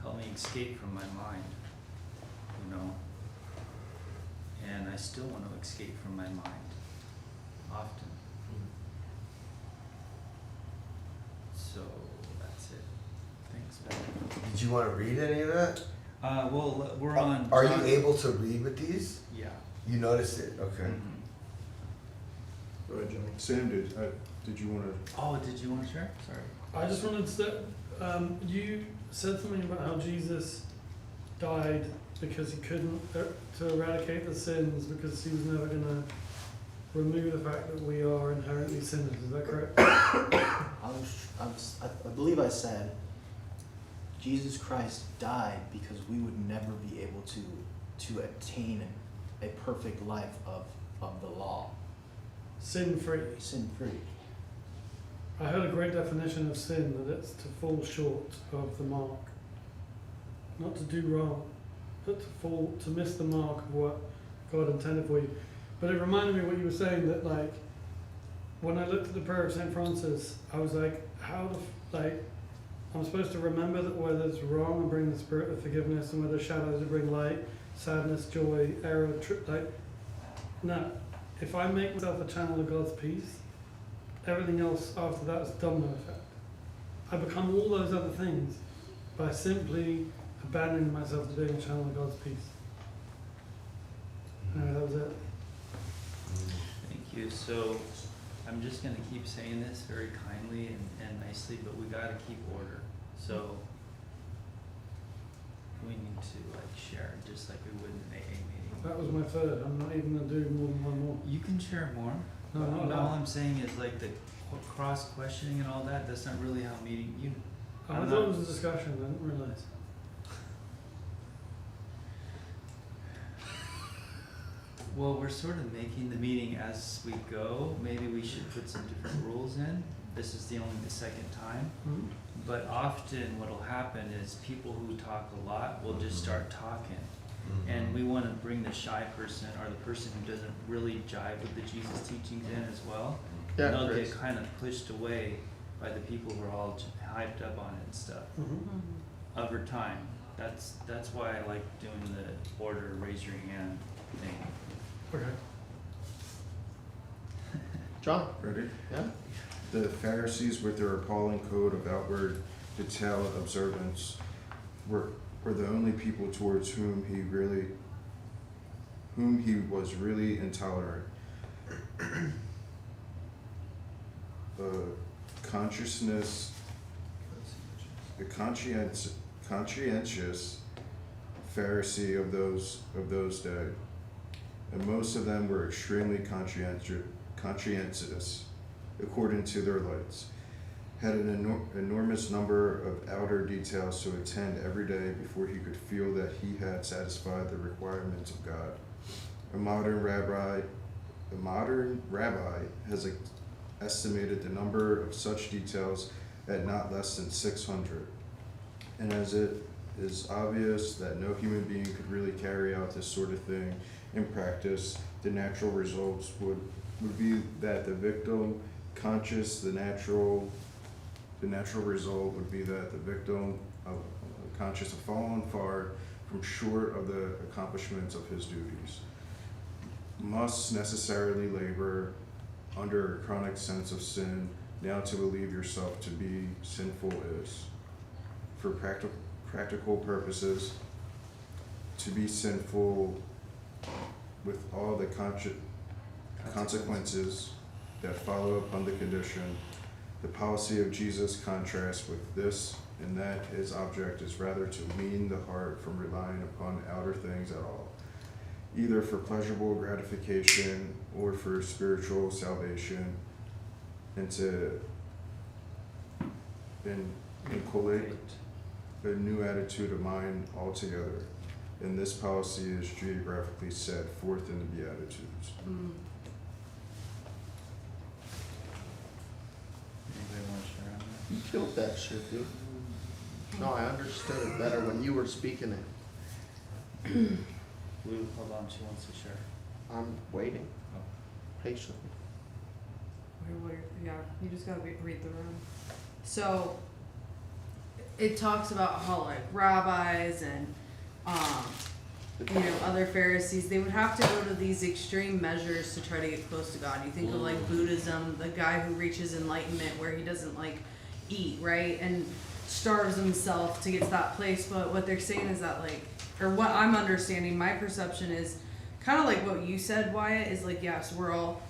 helped me escape from my mind, you know. And I still want to escape from my mind, often. So that's it. Thanks, Ben. Did you want to read any of that? Well, we're on. Are you able to read with these? Yeah. You noticed it? Okay. Mm-hmm. Go ahead, John. Sam, did you want to? Oh, did you want to share? Sorry. I just wanted to, you said something about how Jesus died because he couldn't, to eradicate the sins, because he was never going to remove the fact that we are inherently sinners. Is that correct? I believe I said Jesus Christ died because we would never be able to attain a perfect life of the law. Sin-free. Sin-free. I heard a great definition of sin, that it's to fall short of the mark. Not to do wrong, but to miss the mark of what God intended for you. But it reminded me of what you were saying, that like, when I looked at the prayer of St. Francis, I was like, I'm supposed to remember that where there's wrong and bring the spirit of forgiveness, and where there's shadows to bring light, sadness, joy, error, no. If I make myself a channel of God's peace, everything else after that is domino effect. I become all those other things by simply abandoning myself to being a channel of God's peace. Anyway, that was it. Thank you. So I'm just going to keep saying this very kindly and nicely, but we got to keep order. So we need to share just like we would in an AA meeting. That was my third. I'm not even going to do more than one more. You can share more. No, not all that. I'm saying is the cross questioning and all that. That's not really how meeting you. I thought it was a discussion. I didn't realize. Well, we're sort of making the meeting as we go. Maybe we should put some different rules in. This is only the second time. Mm-hmm. But often what will happen is people who talk a lot will just start talking. And we want to bring the shy person or the person who doesn't really jive with the Jesus teachings in as well. Yeah, and they'll Chris. get kind of pushed away by the people who are all hyped up on it and stuff. Mm-hmm. Over time. That's why I like doing the order, raise your hand thing. Okay. John? Ready? Yeah? The Pharisees, with their appalling code of outward detail observance, were the only people towards whom he was really intolerant. The conscientious Pharisee of those days, and most of them were extremely conscientious according to their lights, had an enormous number of outer details to attend every day before he could feel that he had satisfied the requirements of God. A modern rabbi has estimated the number of such details at not less than 600. And as it is obvious that no human being could really carry out this sort of thing in practice, the natural results would be that the victim the natural result would be that the victim conscious of falling far from short of the accomplishments of his duties must necessarily labor under a chronic sense of sin. Now to believe yourself to be sinful is, for practical purposes, to be sinful with all the consequences that follow upon the condition. The policy of Jesus contrasts with this in that his object is rather to wean the heart from relying upon outer things at all, either for pleasurable gratification or for spiritual salvation, and to inculcate a new attitude of mind altogether. And this policy is geographically set forth in the Beatitudes. Anybody want to share on that? You killed that shit, dude. No, I understood it better when you were speaking it. Lou, hold on, she wants to share. I'm waiting Oh. patiently. Yeah, you just gotta read the room. So, it talks about how like rabbis and other Pharisees, they would have to go to these extreme measures to try to get close to God. You think of like Buddhism, the guy who reaches enlightenment where he doesn't like eat, right? And starves himself to get to that place. But what they're saying is that like, or what I'm understanding, my perception is kind of like what you said, Wyatt, is like, yes, we're all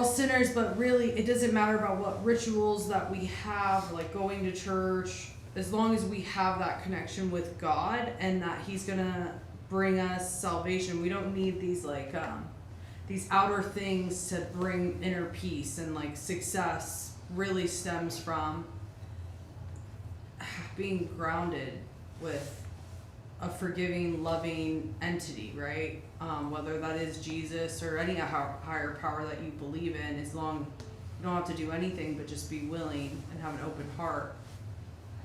sinners, but really it doesn't matter about what rituals that we have, like going to church, as long as we have that connection with God and that he's gonna bring us salvation. We don't need these like these outer things to bring inner peace, and like success really stems from being grounded with a forgiving, loving entity, right? Whether that is Jesus or any higher power that you believe in, as long you don't have to do anything but just be willing and have an open heart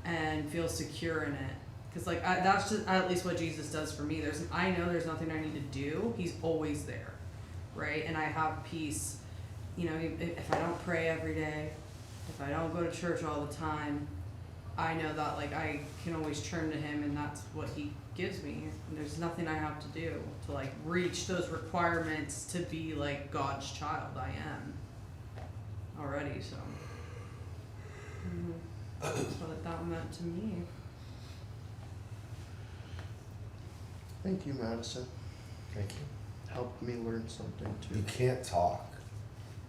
and feel secure in it. Because like that's just at least what Jesus does for me. I know there's nothing I need to do. He's always there, right? And I have peace. You know, if I don't pray every day, if I don't go to church all the time, I know that like I can always turn to him, and that's what he gives me. And there's nothing I have to do to like reach those requirements to be like God's child. I am already, so that's what that meant to me. Thank you, Madison. Thank you. Helped me learn something You too. can't talk.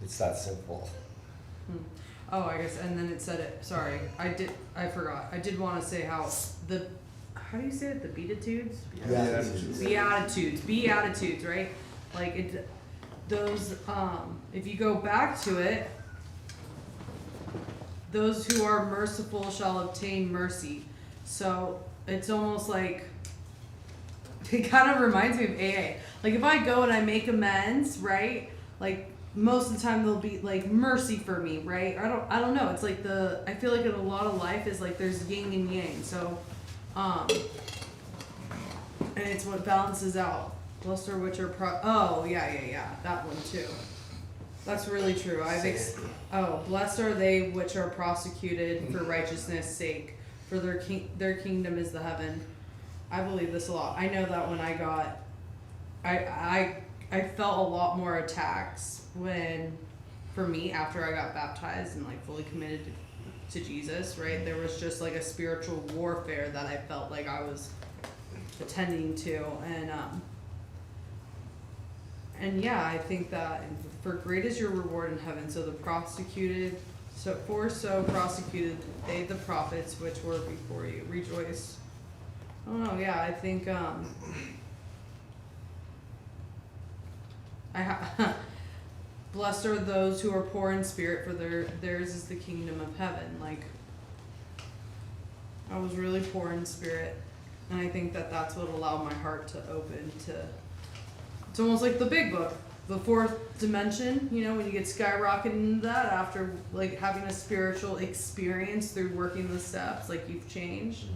It's that simple. Oh, I guess, and then it said it. Sorry, I forgot. I did want to say how do you say it? The Beatitudes? Beatitudes, right? Like those, if you go back to it, those who are merciful shall obtain mercy. So it's almost like, it kind of reminds me of AA. Like if I go and I make amends, right? Like most of the time there'll be like mercy for me, right? I don't know. It's like I feel like in a lot of life is like there's yin and yang. So, and it's what balances out. Blessed are which are that one too. That's really true. Blessed are they which are prosecuted for righteousness' sake, for their kingdom is the heaven. I believe this a lot. I know that when I felt a lot more attacks for me after I got baptized and like fully committed to Jesus, right? There was just like a spiritual warfare that I felt like I was attending to, and yeah, I think that for great is your reward in heaven. So prosecuted they the prophets which were before you. Rejoice. I don't know, yeah, I think I 'cause blessed are those who are poor in spirit, for theirs is the kingdom of heaven. Like, I was really poor in spirit, and I think that that's what allowed my heart to open to. It's almost like the big book, the fourth dimension. You know, when you get skyrocketed into that after like having a spiritual experience through working the steps, like you've changed.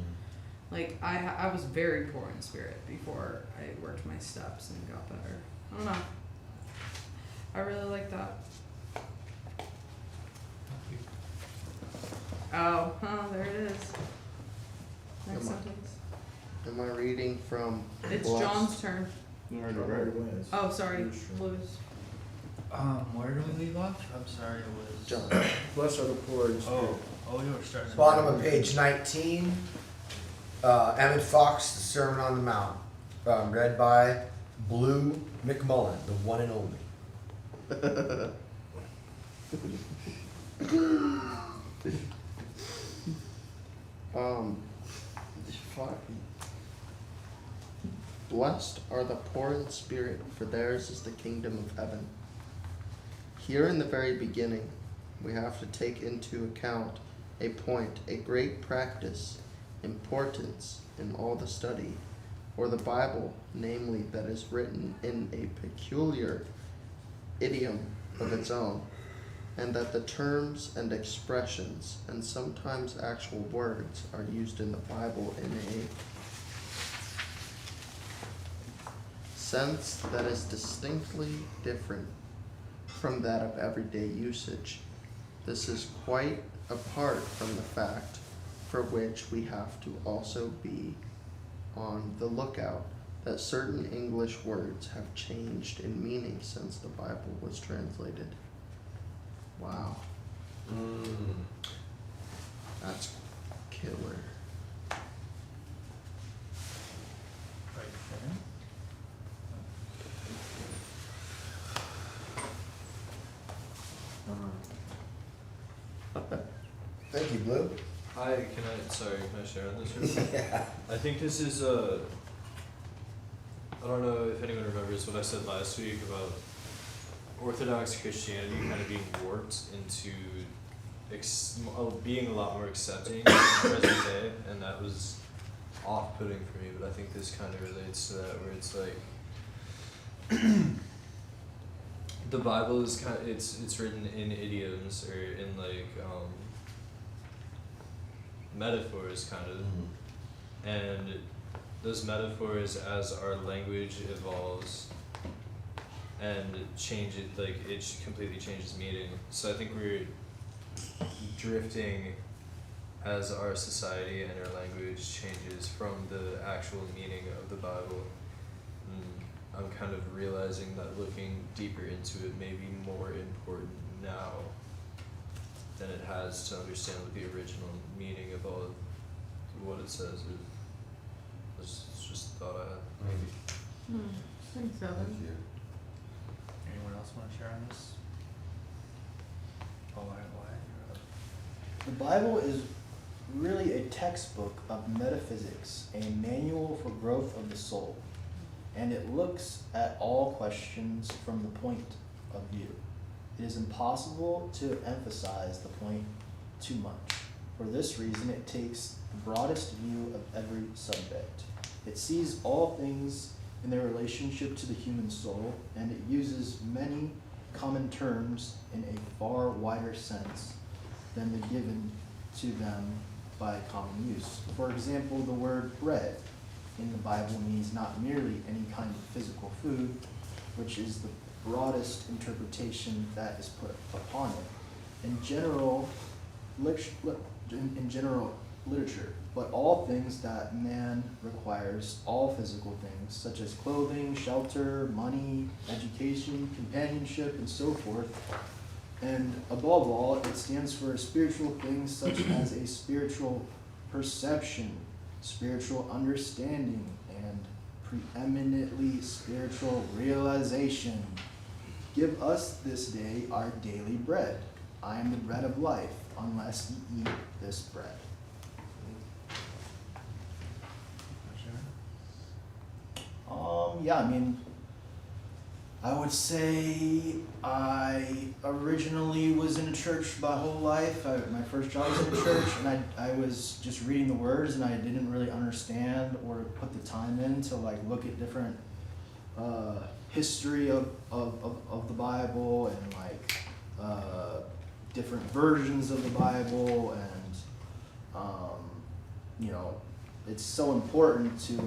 Like I was very poor in spirit before I worked my steps and got better. I don't know. I really like that. Oh, there it is. Next sentence. Am I reading from? It's Blessed? John's turn. You already read. Oh, sorry, Blues. Where did we leave off? I'm sorry, it was. John. Blessed are the poor in spirit. Oh, you were starting. at Bottom the- of page 19, Emmett Fox, The Sermon on the Mount, read by Blue McMullen, the one and only. Fuck. Blessed are the poor in spirit, for theirs is the kingdom of heaven. Here in the very beginning, we have to take into account a point, a great practice, importance in all the study, or the Bible, namely that is written in a peculiar idiom of its own, and that the terms and expressions and sometimes actual words are used in the Bible in a sense that is distinctly different from that of everyday usage. This is quite apart from the fact for which we have to also be on the lookout that certain English words have changed in meaning since the Bible was translated. Wow. That's killer. Right Thank you, Blue. Can I share on this real quick? Yeah. I think this is I don't know if anyone remembers what I said last week about Orthodox Christianity kind of being warped into being a lot more accepting in the present day, and that was off-putting for me, but I think this kind of relates to that, where it's like the Bible is kind of, it's written in idioms or in like metaphors kind of, and those metaphors, as our language evolves and change it, like it completely changes meaning. So I think we're drifting as our society and our language changes from the actual meaning of the Bible. I'm kind of realizing that looking deeper into it may be more important now than it has to understand what the original meaning of all of what it says is. It's just a thought I had. Maybe. Thanks, Evan. Anyone else want to share on this? Oh, why? The Bible is really a textbook of metaphysics, a manual for growth of the soul, and it looks at all questions from the point of view. It is impossible to emphasize the point too much. For this reason, it takes the broadest view of every subject. It sees all things in their relationship to the human soul, and it uses many common terms in a far wider sense than the given to them by common use. For example, the word bread in the Bible means not merely any kind of physical food, which is the broadest interpretation that is put upon it. In general literature, but all things that man requires, all physical things, such as clothing, shelter, money, education, companionship, and so forth. And above all, it stands for spiritual things such as a spiritual perception, spiritual understanding, and preeminently spiritual realization. Give us this day our daily bread. I am the bread of life, unless ye eat this bread. Yeah, I mean, I would say I originally was in a church my whole life. My first job was in a church, and I was just reading the words, and I didn't really understand or put the time in to like look at different history of the Bible and like different versions of the Bible, and you know, it's so important to.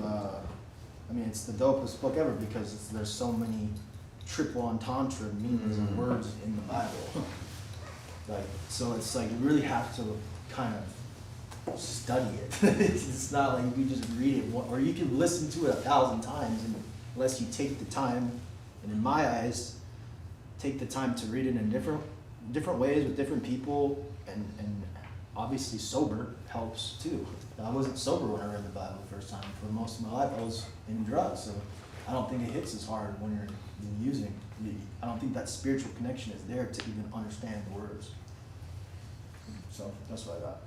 I mean, it's the dopest book ever because there's so many triple entendre meanings of words in the Bible. Like, so it's like you really have to kind of study it. It's not like you can just read it, or you can listen to it 1,000 times, and unless you take the time, and in my eyes, take the time to read it in different ways with different people, and obviously sober helps too. I wasn't sober when I read the Bible the first time. For most of my life, I was in drugs, so I don't think it hits as hard when you're using. I don't think that spiritual connection is there to even understand the words. So that's what I got.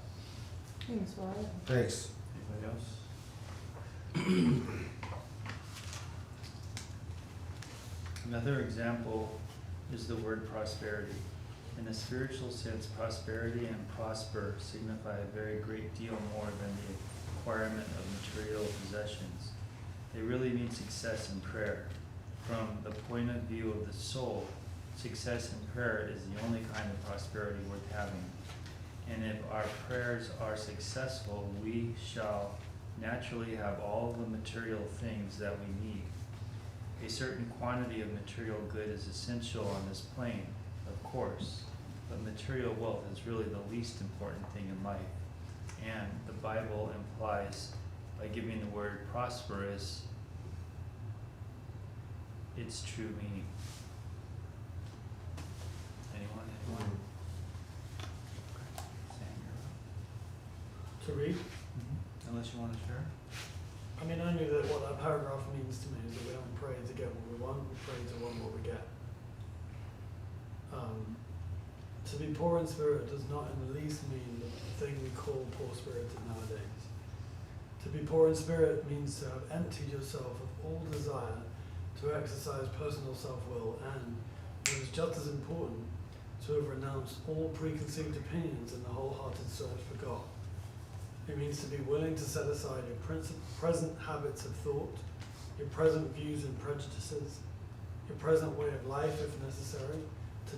Thanks, Wyatt. Thanks. Anybody else? Another example is the word prosperity. In a spiritual sense, prosperity and prosper signify a very great deal more than the acquirement of material possessions. They really mean success in prayer. From the point of view of the soul, success in prayer is the only kind of prosperity worth having. And if our prayers are successful, we shall naturally have all the material things that we need. A certain quantity of material good is essential on this plane, of course, but material wealth is really the least important thing in life. And the Bible implies, by giving the word prosperous its true meaning. Anyone? Sam, you're up. To read? Unless you want to share. I mean, I knew that what that paragraph means to me is that we don't pray to get what we want, we pray to want what we get. To be poor in spirit does not in the least mean the thing we call poor-spirited nowadays. To be poor in spirit means to have emptied yourself of all desire to exercise personal self-will, and, what is just as important, to have renounced all preconceived opinions and the wholehearted search for God. It means to be willing to set aside your present habits of thought, your present views and prejudices, your present way of life if necessary, to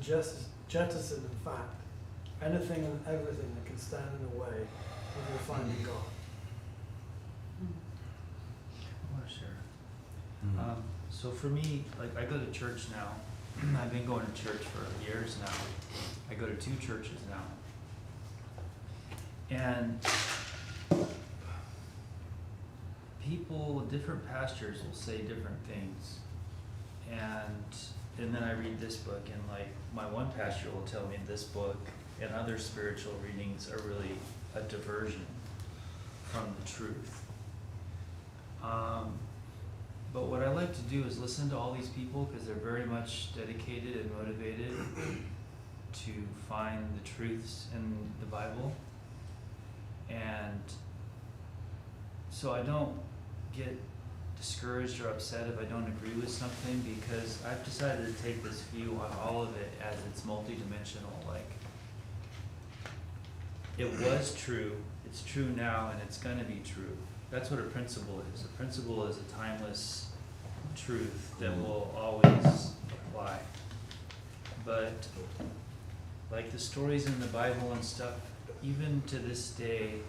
jettison, in fact, anything and everything that can stand in the way of your finding God. I want to share. So for me, like I go to church now. I've been going to church for years now. I go to 2 churches now. And people, different pastors will say different things. And then I read this book, and like my one pastor will tell me this book and other spiritual readings are really a diversion from the truth. But what I like to do is listen to all these people because they're very much dedicated and motivated to find the truths in the Bible. And so I don't get discouraged or upset if I don't agree with something, because I've decided to take this view on all of it as it's multidimensional. Like, it was true, it's true now, and it's going to be true. That's what a principle is. A principle is a timeless truth that will always apply. But like the stories in the Bible and stuff, even to this day,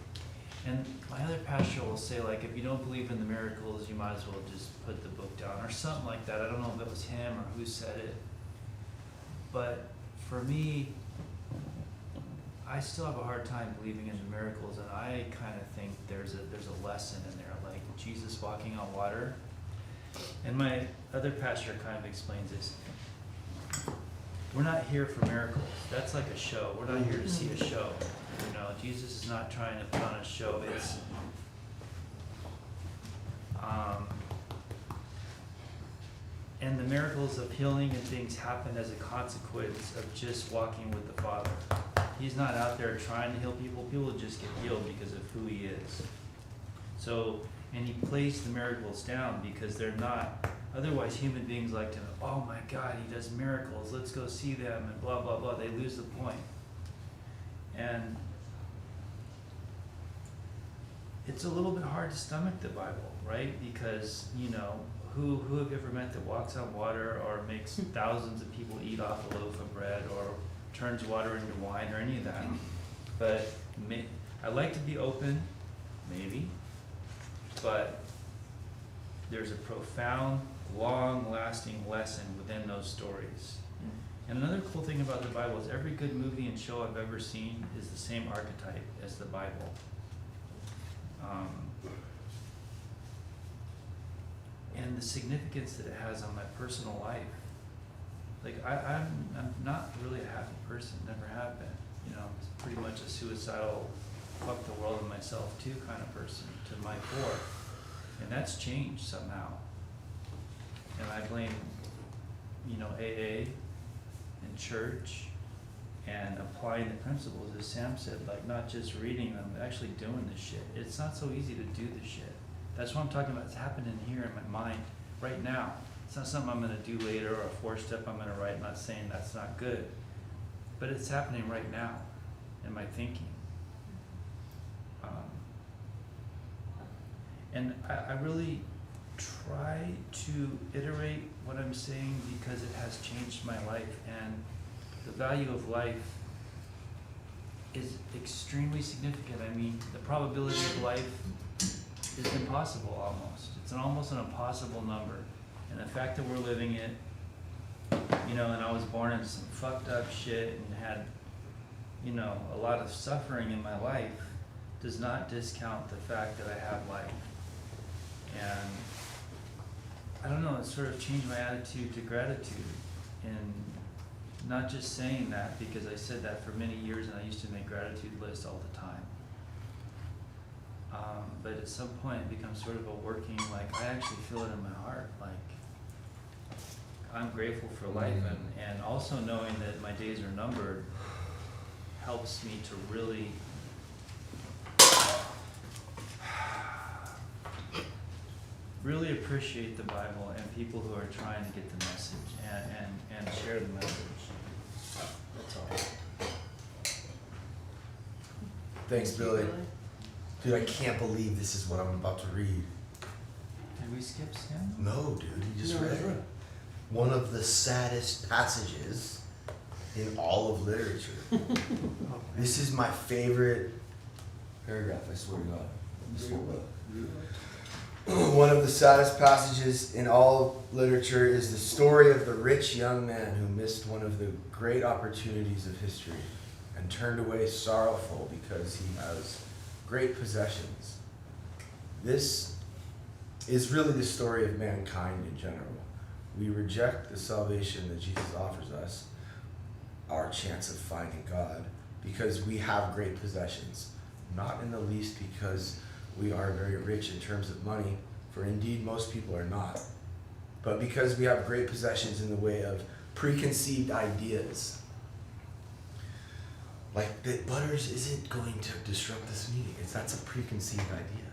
and my other pastor will say, like, if you don't believe in the miracles, you might as well just put the book down, or something like that. I don't know if it was him or who said it. But for me, I still have a hard time believing in the miracles, and I kind of think there's a lesson in there, like Jesus walking on water. And my other pastor kind of explains this. We're not here for miracles. That's like a show. We're not here to see a show. You know, Jesus is not trying to put on a show. It's and the miracles of healing and things happen as a consequence of just walking with the Father. He's not out there trying to heal people. People just get healed because of who he is. So, and he plays the miracles down because they're not Otherwise, human beings like to, oh my God, he does miracles, let's go see them, and blah, blah, blah. They lose the point. And it's a little bit hard to stomach the Bible, right? Because, you know, who have you ever met that walks on water or makes thousands of people eat off a loaf of bread or turns water into wine or any of that? But I like to be open, maybe, but there's a profound, long-lasting lesson within those stories. And another cool thing about the Bible is every good movie and show I've ever seen is the same archetype as the Bible. And the significance that it has on my personal life. Like I'm not really a happy person, never have been. You know, it's pretty much a suicidal, fuck the world and myself too kind of person to my core. And that's changed somehow. And I blame, you know, AA and church and applying the principles, as Sam said, like not just reading them, but actually doing this shit. It's not so easy to do this shit. That's what I'm talking about. It's happening here in my mind right now. It's not something I'm going to do later or a 4-step I'm going to write. I'm not saying that's not good. But it's happening right now in my thinking. And I really try to iterate what I'm saying because it has changed my life. And the value of life is extremely significant. I mean, the probability of life is impossible almost. It's almost an impossible number. And the fact that we're living it, you know, and I was born into some fucked up shit and had, you know, a lot of suffering in my life does not discount the fact that I have life. And I don't know, it sort of changed my attitude to gratitude. And not just saying that because I said that for many years and I used to make gratitude lists all the time. But at some point it becomes sort of a working, like I actually feel it in my heart, like I'm grateful for life, and also knowing that my days are numbered helps me to really appreciate the Bible and people who are trying to get the message and share the message. That's all. Thanks, Billy. Dude, I can't believe this is what I'm about to read. Did we skip Sam? No, dude, you just read it. One of the saddest passages in all of literature. This is my favorite paragraph, I swear to God. This whole book. One of the saddest passages in all literature is the story of the rich young man who missed one of the great opportunities of history and turned away sorrowful because he has great possessions. This is really the story of mankind in general. We reject the salvation that Jesus offers us, our chance of finding God, because we have great possessions, not in the least because we are very rich in terms of money, for indeed most people are not, but because we have great possessions in the way of preconceived ideas. Like that Butters isn't going to disrupt this meeting. That's a preconceived idea,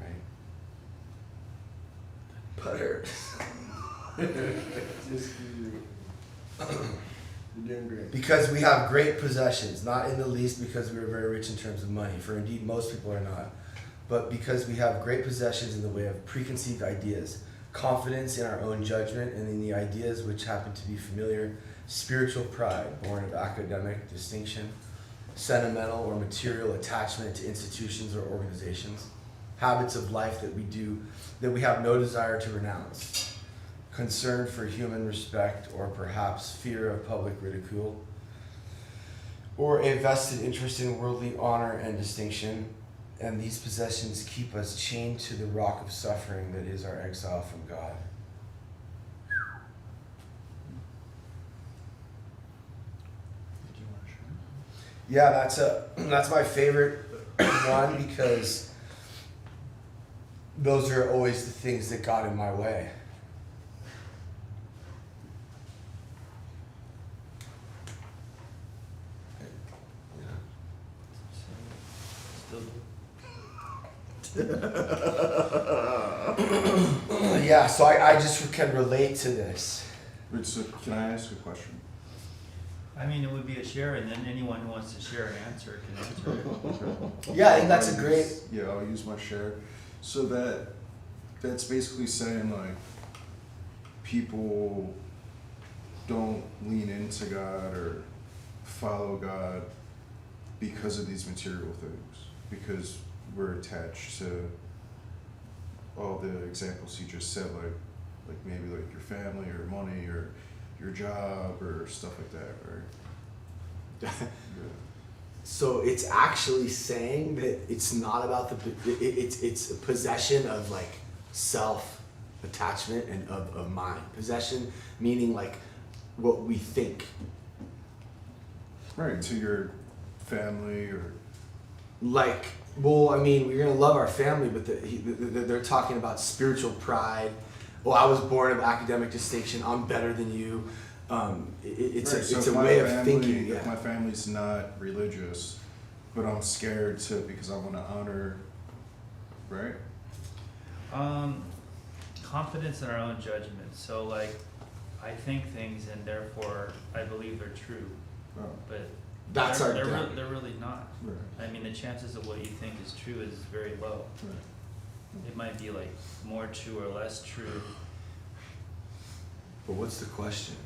right? Butters. You're doing great. Because we have great possessions, not in the least because we are very rich in terms of money, for indeed most people are not, but because we have great possessions in the way of preconceived ideas, confidence in our own judgment and in the ideas which happen to be familiar, spiritual pride born of academic distinction, sentimental or material attachment to institutions or organizations, habits of life that we have no desire to renounce, concern for human respect or perhaps fear of public ridicule, or a vested interest in worldly honor and distinction, and these possessions keep us chained to the rock of suffering that is our exile from God. Yeah, that's my favorite one because those are always the things that got in my way. Yeah, so I just can relate to this. Wait, so can I ask a question? I mean, it would be a share, and then anyone who wants to share an answer can answer it. Yeah, I think that's a great. Yeah, I'll use my share. So that's basically saying like people don't lean into God or follow God because of these material things, because we're attached to all the examples he just said, like maybe like your family or money or your job or stuff like that, right? Yeah. So it's actually saying that it's not about it's a possession of like self attachment and of mind. Possession meaning like what we think. Right, to your family or Like, well, I mean, we're gonna love our family, but they're talking about spiritual pride. Well, I was born of academic distinction. I'm better than you. It's right, so a if my way of family, thinking. If Yeah. my family's not religious, but I'm scared to because I want to honor, right? Confidence in our own judgment. So like, I think things and therefore I believe they're true, Oh, but That's our they're doubt. they're really not. right, I mean, the chances of what you think is true is very low. right. It might be like more true or less true. But what's the question?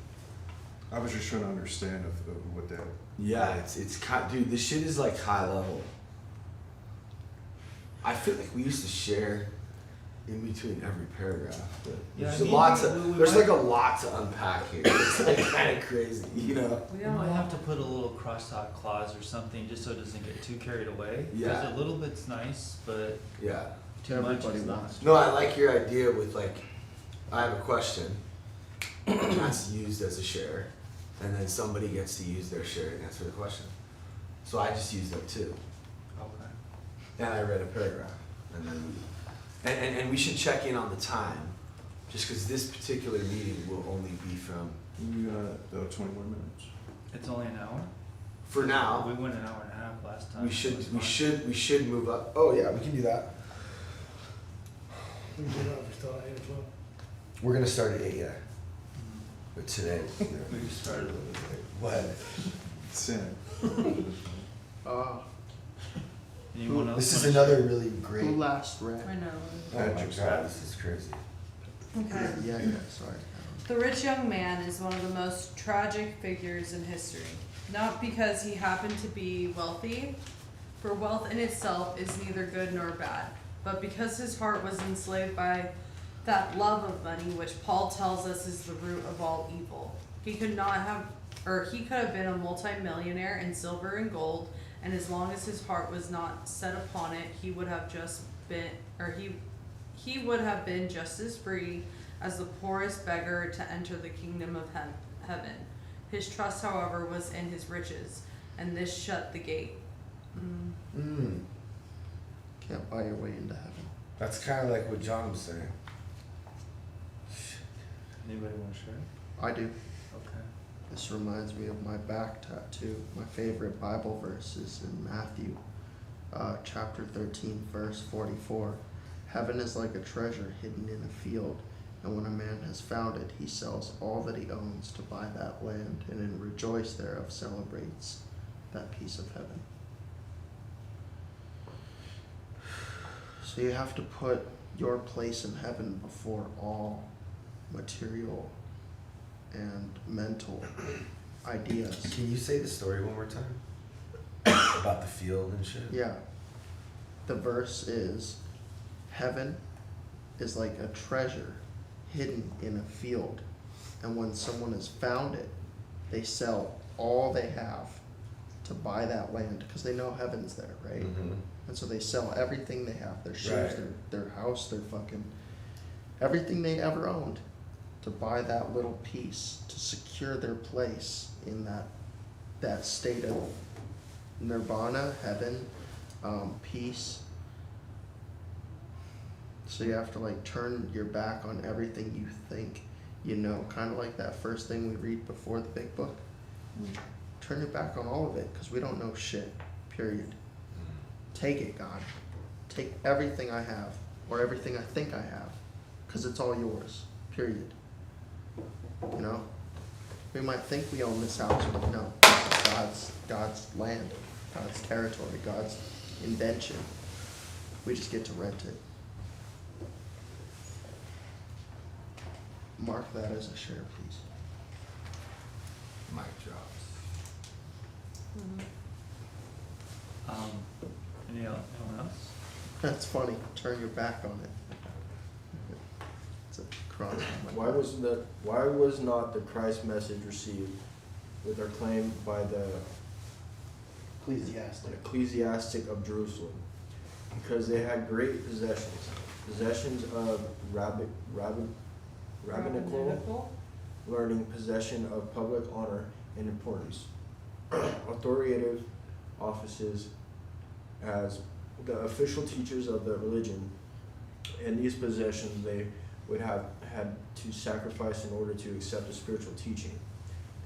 I was just trying to understand of what that. Yeah, it's dude. This shit is like high level. I feel like we used to share in between every paragraph, but Yeah, there's I mean, lots we of there's might- like a lot to unpack here. It's like kind of crazy, you know. We We don't might have to put a little crosstalk clause or something just so it doesn't get too carried away. Yeah. Because a little bit's nice, but Yeah. too much Everybody is not. wants. No, I like your idea with like, I have a question, and that's used as a share, and then somebody gets to use their share and answer the question. So I just used that too, Okay. and I read a paragraph, and then, and we should check in on the time, just because this particular meeting will only be from, We got 20 more minutes. It's only an hour? for now. We went an hour and a half last time. We It was should fine. move up. Oh yeah, we can do that. We can do that if we start at 8 o'clock. We're gonna start at 8, yeah. But today, We just started a little bit late. what? Sin. Anyone else? This is wanna another share? really great. Who last read? I know. Oh my god, this is crazy. Okay. Yeah, sorry. The rich young man is one of the most tragic figures in history. Not because he happened to be wealthy, for wealth in itself is neither good nor bad, but because his heart was enslaved by that love of money, which Paul tells us is the root of all evil. He could have been a multimillionaire in silver and gold, and as long as his heart was not set upon it, he would have been just as free as the poorest beggar to enter the kingdom of heaven. His trust, however, was in his riches, and this shut the gate. Can't buy your way into heaven. That's kind of like what John was saying. Anybody want to share? I do. Okay. This reminds me of my back tattoo. My favorite Bible verse is in Matthew, chapter 13, verse 44. Heaven is like a treasure hidden in a field, and when a man has found it, he sells all that he owns to buy that land, and in rejoice thereof celebrates that piece of heaven. So you have to put your place in heaven before all material and mental ideas. Can you say the story one more time? About the field and shit? Yeah. The verse is, heaven is like a treasure hidden in a field, and when someone has found it, they sell all they have to buy that land, because they know heaven's there, right? Mm-hmm. And so they sell everything they have, their shoes, Right. their house, their fucking, everything they ever owned, to buy that little piece, to secure their place in that state of nirvana, heaven, peace. So you have to like turn your back on everything you think you know, kind of like that first thing we read before the big book. Turn your back on all of it, because we don't know shit, period. Take it, God. Take everything I have or everything I think I have, because it's all yours, period. You know? We might think we own this house, but no. It's God's land, God's territory, God's invention. We just get to rent it. Mark that as a share, please. Mic drops. Anyone else? That's funny. Turn your back on it. It's a cross on my back. Why was not the Christ message received with our claim by the ecclesiastic of Jerusalem? Because they had great possessions of rabbinical learning, possession of public honor and importance, authoritative offices as the official teachers of the religion, and these possessions they would have had to sacrifice in order to accept the spiritual teaching.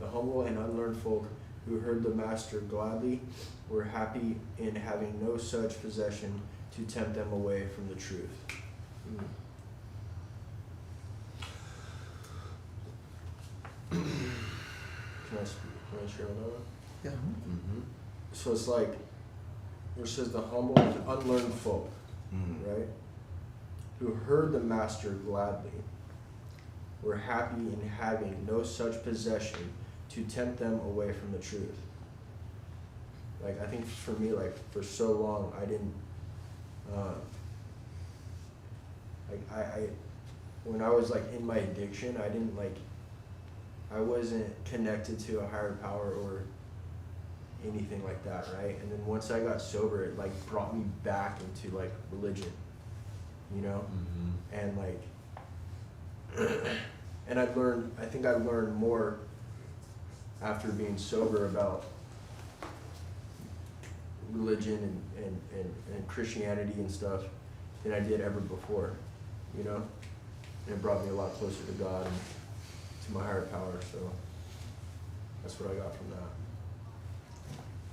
The humble and unlearned folk who heard the master gladly were happy in having no such possession to tempt them away from the truth. Can I share on that one? Yeah. Mm-hmm. So it's like, it says the humble and unlearned folk, right? Who heard the master gladly, were happy in having no such possession to tempt them away from the truth. Like, I think for me, like, for so long, I didn't, I when I was, like, in my addiction, I didn't, like, I wasn't connected to a higher power or anything like that, right? And then once I got sober, it, like, brought me back into, like, religion, you know? And, like, and I think I learned more after being sober about religion and Christianity and stuff than I did ever before, you know? And it brought me a lot closer to God and to my higher power, so that's what I got from that.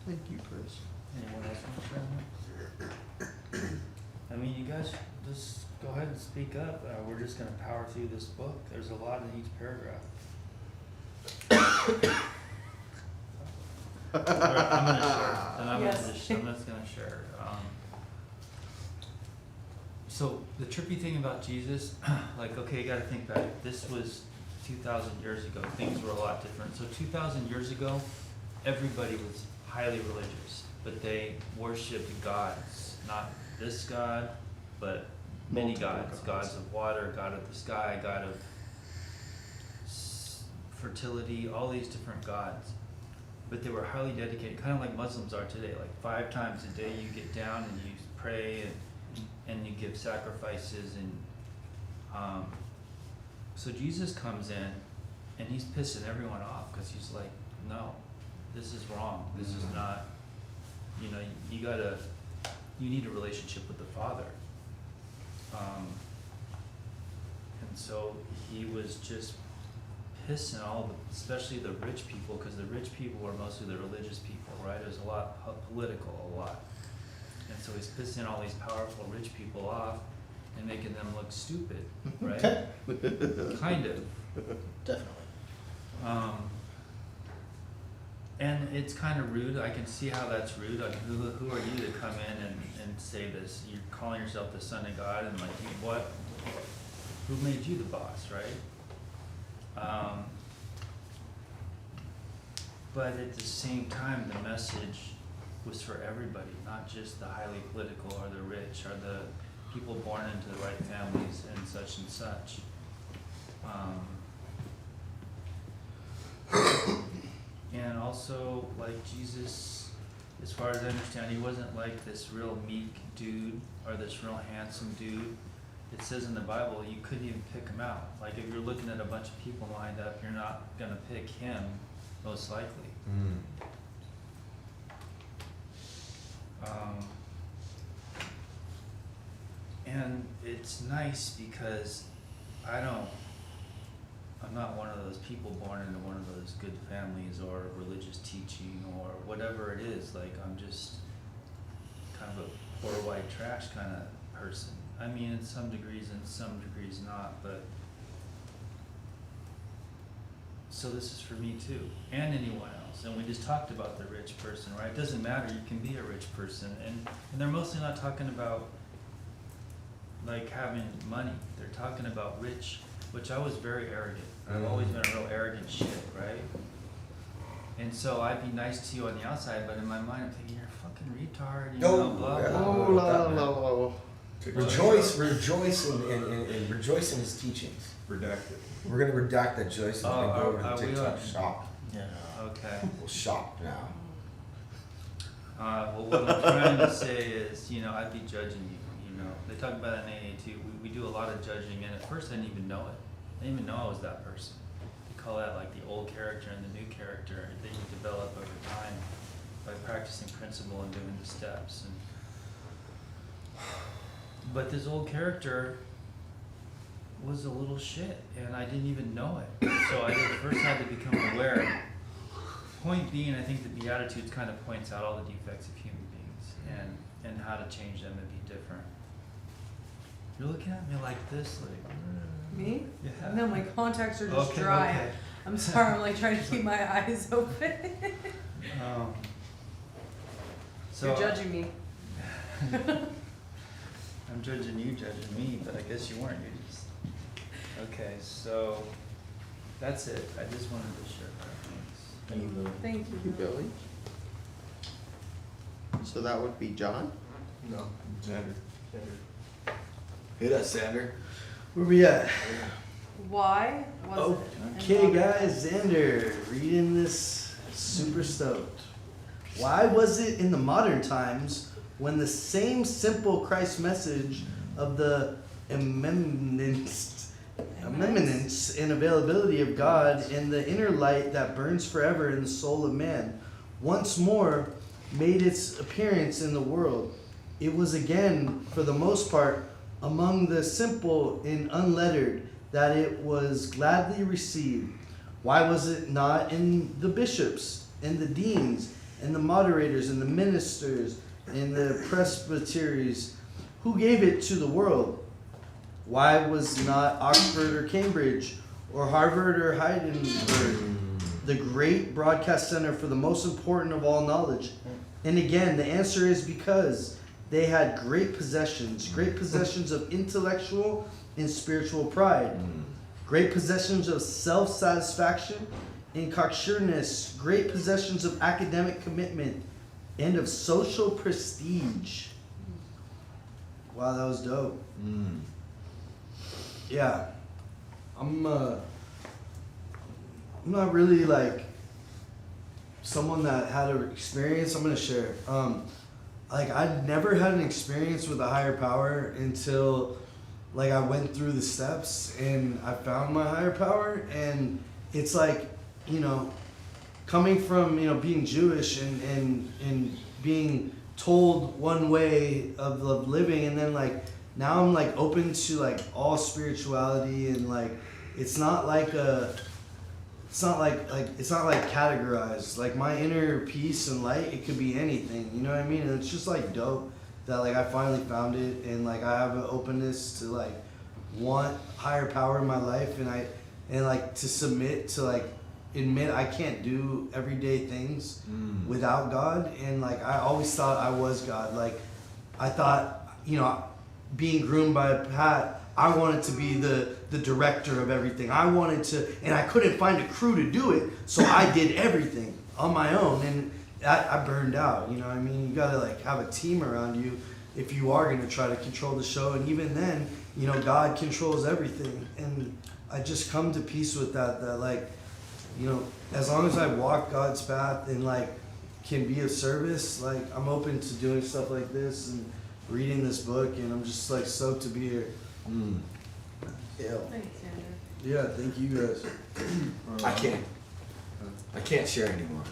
Thank you, Chris. Anyone else want to share? I mean, you guys just go ahead and speak up. We're just going to power through this book. There's a lot in each paragraph. I'm going to share. And I'm just going to share. So the trippy thing about Jesus, like, okay, you got to think back. This was 2,000 years ago. Things were a lot different. So 2,000 years ago, everybody was highly religious, but they worshipped gods, not this God, but many gods. Gods of water, God of the sky, God of fertility, all these different gods. But they were highly dedicated, kind of like Muslims are today. Like 5 times a day you get down and you pray and you give sacrifices. And so Jesus comes in and he's pissing everyone off because he's like, no, this is wrong. This is not, you know, you need a relationship with the Father. And so he was just pissing especially the rich people, because the rich people were mostly the religious people, right? It was a lot political, a lot. And so he's pissing all these powerful rich people off and making them look stupid, right? Kind of. Definitely. And it's kind of rude. I can see how that's rude. Like, who are you to come in and say this? You're calling yourself the Son of God, and like, what? Who made you the boss, right? But at the same time, the message was for everybody, not just the highly political or the rich or the people born into the right families and such and such. And also, like, Jesus, as far as I understand, he wasn't like this real meek dude or this real handsome dude. It says in the Bible you couldn't even pick him out. Like, if you're looking at a bunch of people lined up, you're not going to pick him, most likely. And it's nice because I'm not one of those people born into one of those good families or religious teaching or whatever it is. Like, I'm just kind of a poor white trash kind of person. I mean, in some degrees and some degrees not, but so this is for me too, and anyone else. And we just talked about the rich person, right? It doesn't matter, you can be a rich person. And they're mostly not talking about like having money. They're talking about rich, which I was very arrogant. I've always been a real arrogant shit, right? And so I'd be nice to you on the outside, but in my mind I'm thinking, you're a fucking retard, you know, blah, blah, blah. Oh, la, la, la, la. Rejoice and rejoice in his teachings. Redacted. We're gonna redact that, Joyce, and Oh, go over are the we TikTok on? shop. Yeah. Okay. We'll shop now. Well, what I'm trying to say is, you know, I'd be judging you, you know. They talk about it in AA too. We do a lot of judging, and at first I didn't even know it. I didn't even know I was that person. They call that like the old character and the new character that you develop over time by practicing principle and doing the steps. But this old character was a little shit, and I didn't even know it. So I first had to become aware. Point being, I think the Beatitudes kind of points out all the defects of human beings and how to change them and be different. You're looking at me like this, like Me? yeah. No, my contacts are just Okay, dry. okay. I'm sorry, I'm like trying to keep my eyes open. So You're judging me. I'm judging you, judging me, but I guess you weren't. You just okay. So that's it. I just wanted to share that. Thanks. Thank you. Billy. So that would be John. No, Xander. Hit us, Sander. Where we at? Why was it? Okay, guys, Xander, reading this, super stoked. Why was it in the modern times when the same simple Christ message of the immanence and availability of God and the inner light that burns forever in the soul of man once more made its appearance in the world? It was again, for the most part, among the simple and unlettered that it was gladly received. Why was it not in the bishops and the deans and the moderators and the ministers and the presbyteries who gave it to the world? Why was not Oxford or Cambridge or Harvard or Heidelberg the great broadcast center for the most important of all knowledge? And again, the answer is because they had great possessions of intellectual and spiritual pride, great possessions of self-satisfaction and cocksureness, great possessions of academic commitment, and of social prestige. Wow, that was dope. Yeah, I'm not really like someone that had an experience. I'm gonna share. Like I'd never had an experience with a higher power until like I went through the steps and I found my higher power. And it's like, you know, coming from, you know, being Jewish and being told one way of living, and then like now I'm like open to like all spirituality, and like it's not like categorized. Like my inner peace and light, it could be anything, you know what I mean? And it's just like dope that like I finally found it, and like I have an openness to like want higher power in my life, and like to submit to like admit I can't do everyday things without God. And like I always thought I was God. Like I thought, you know, being groomed by Pat, I wanted to be the director of everything. I wanted to, and I couldn't find a crew to do it, so I did everything on my own, and I burned out. You know what I mean? You gotta like have a team around you if you are gonna try to control the show, and even then, you know, God controls everything. And I just come to peace with that like, you know, as long as I walk God's path and like can be of service, like I'm open to doing stuff like this and reading this book, and I'm just like stoked to be here. Thanks, Xander. Yeah, thank you guys. I can't share anymore.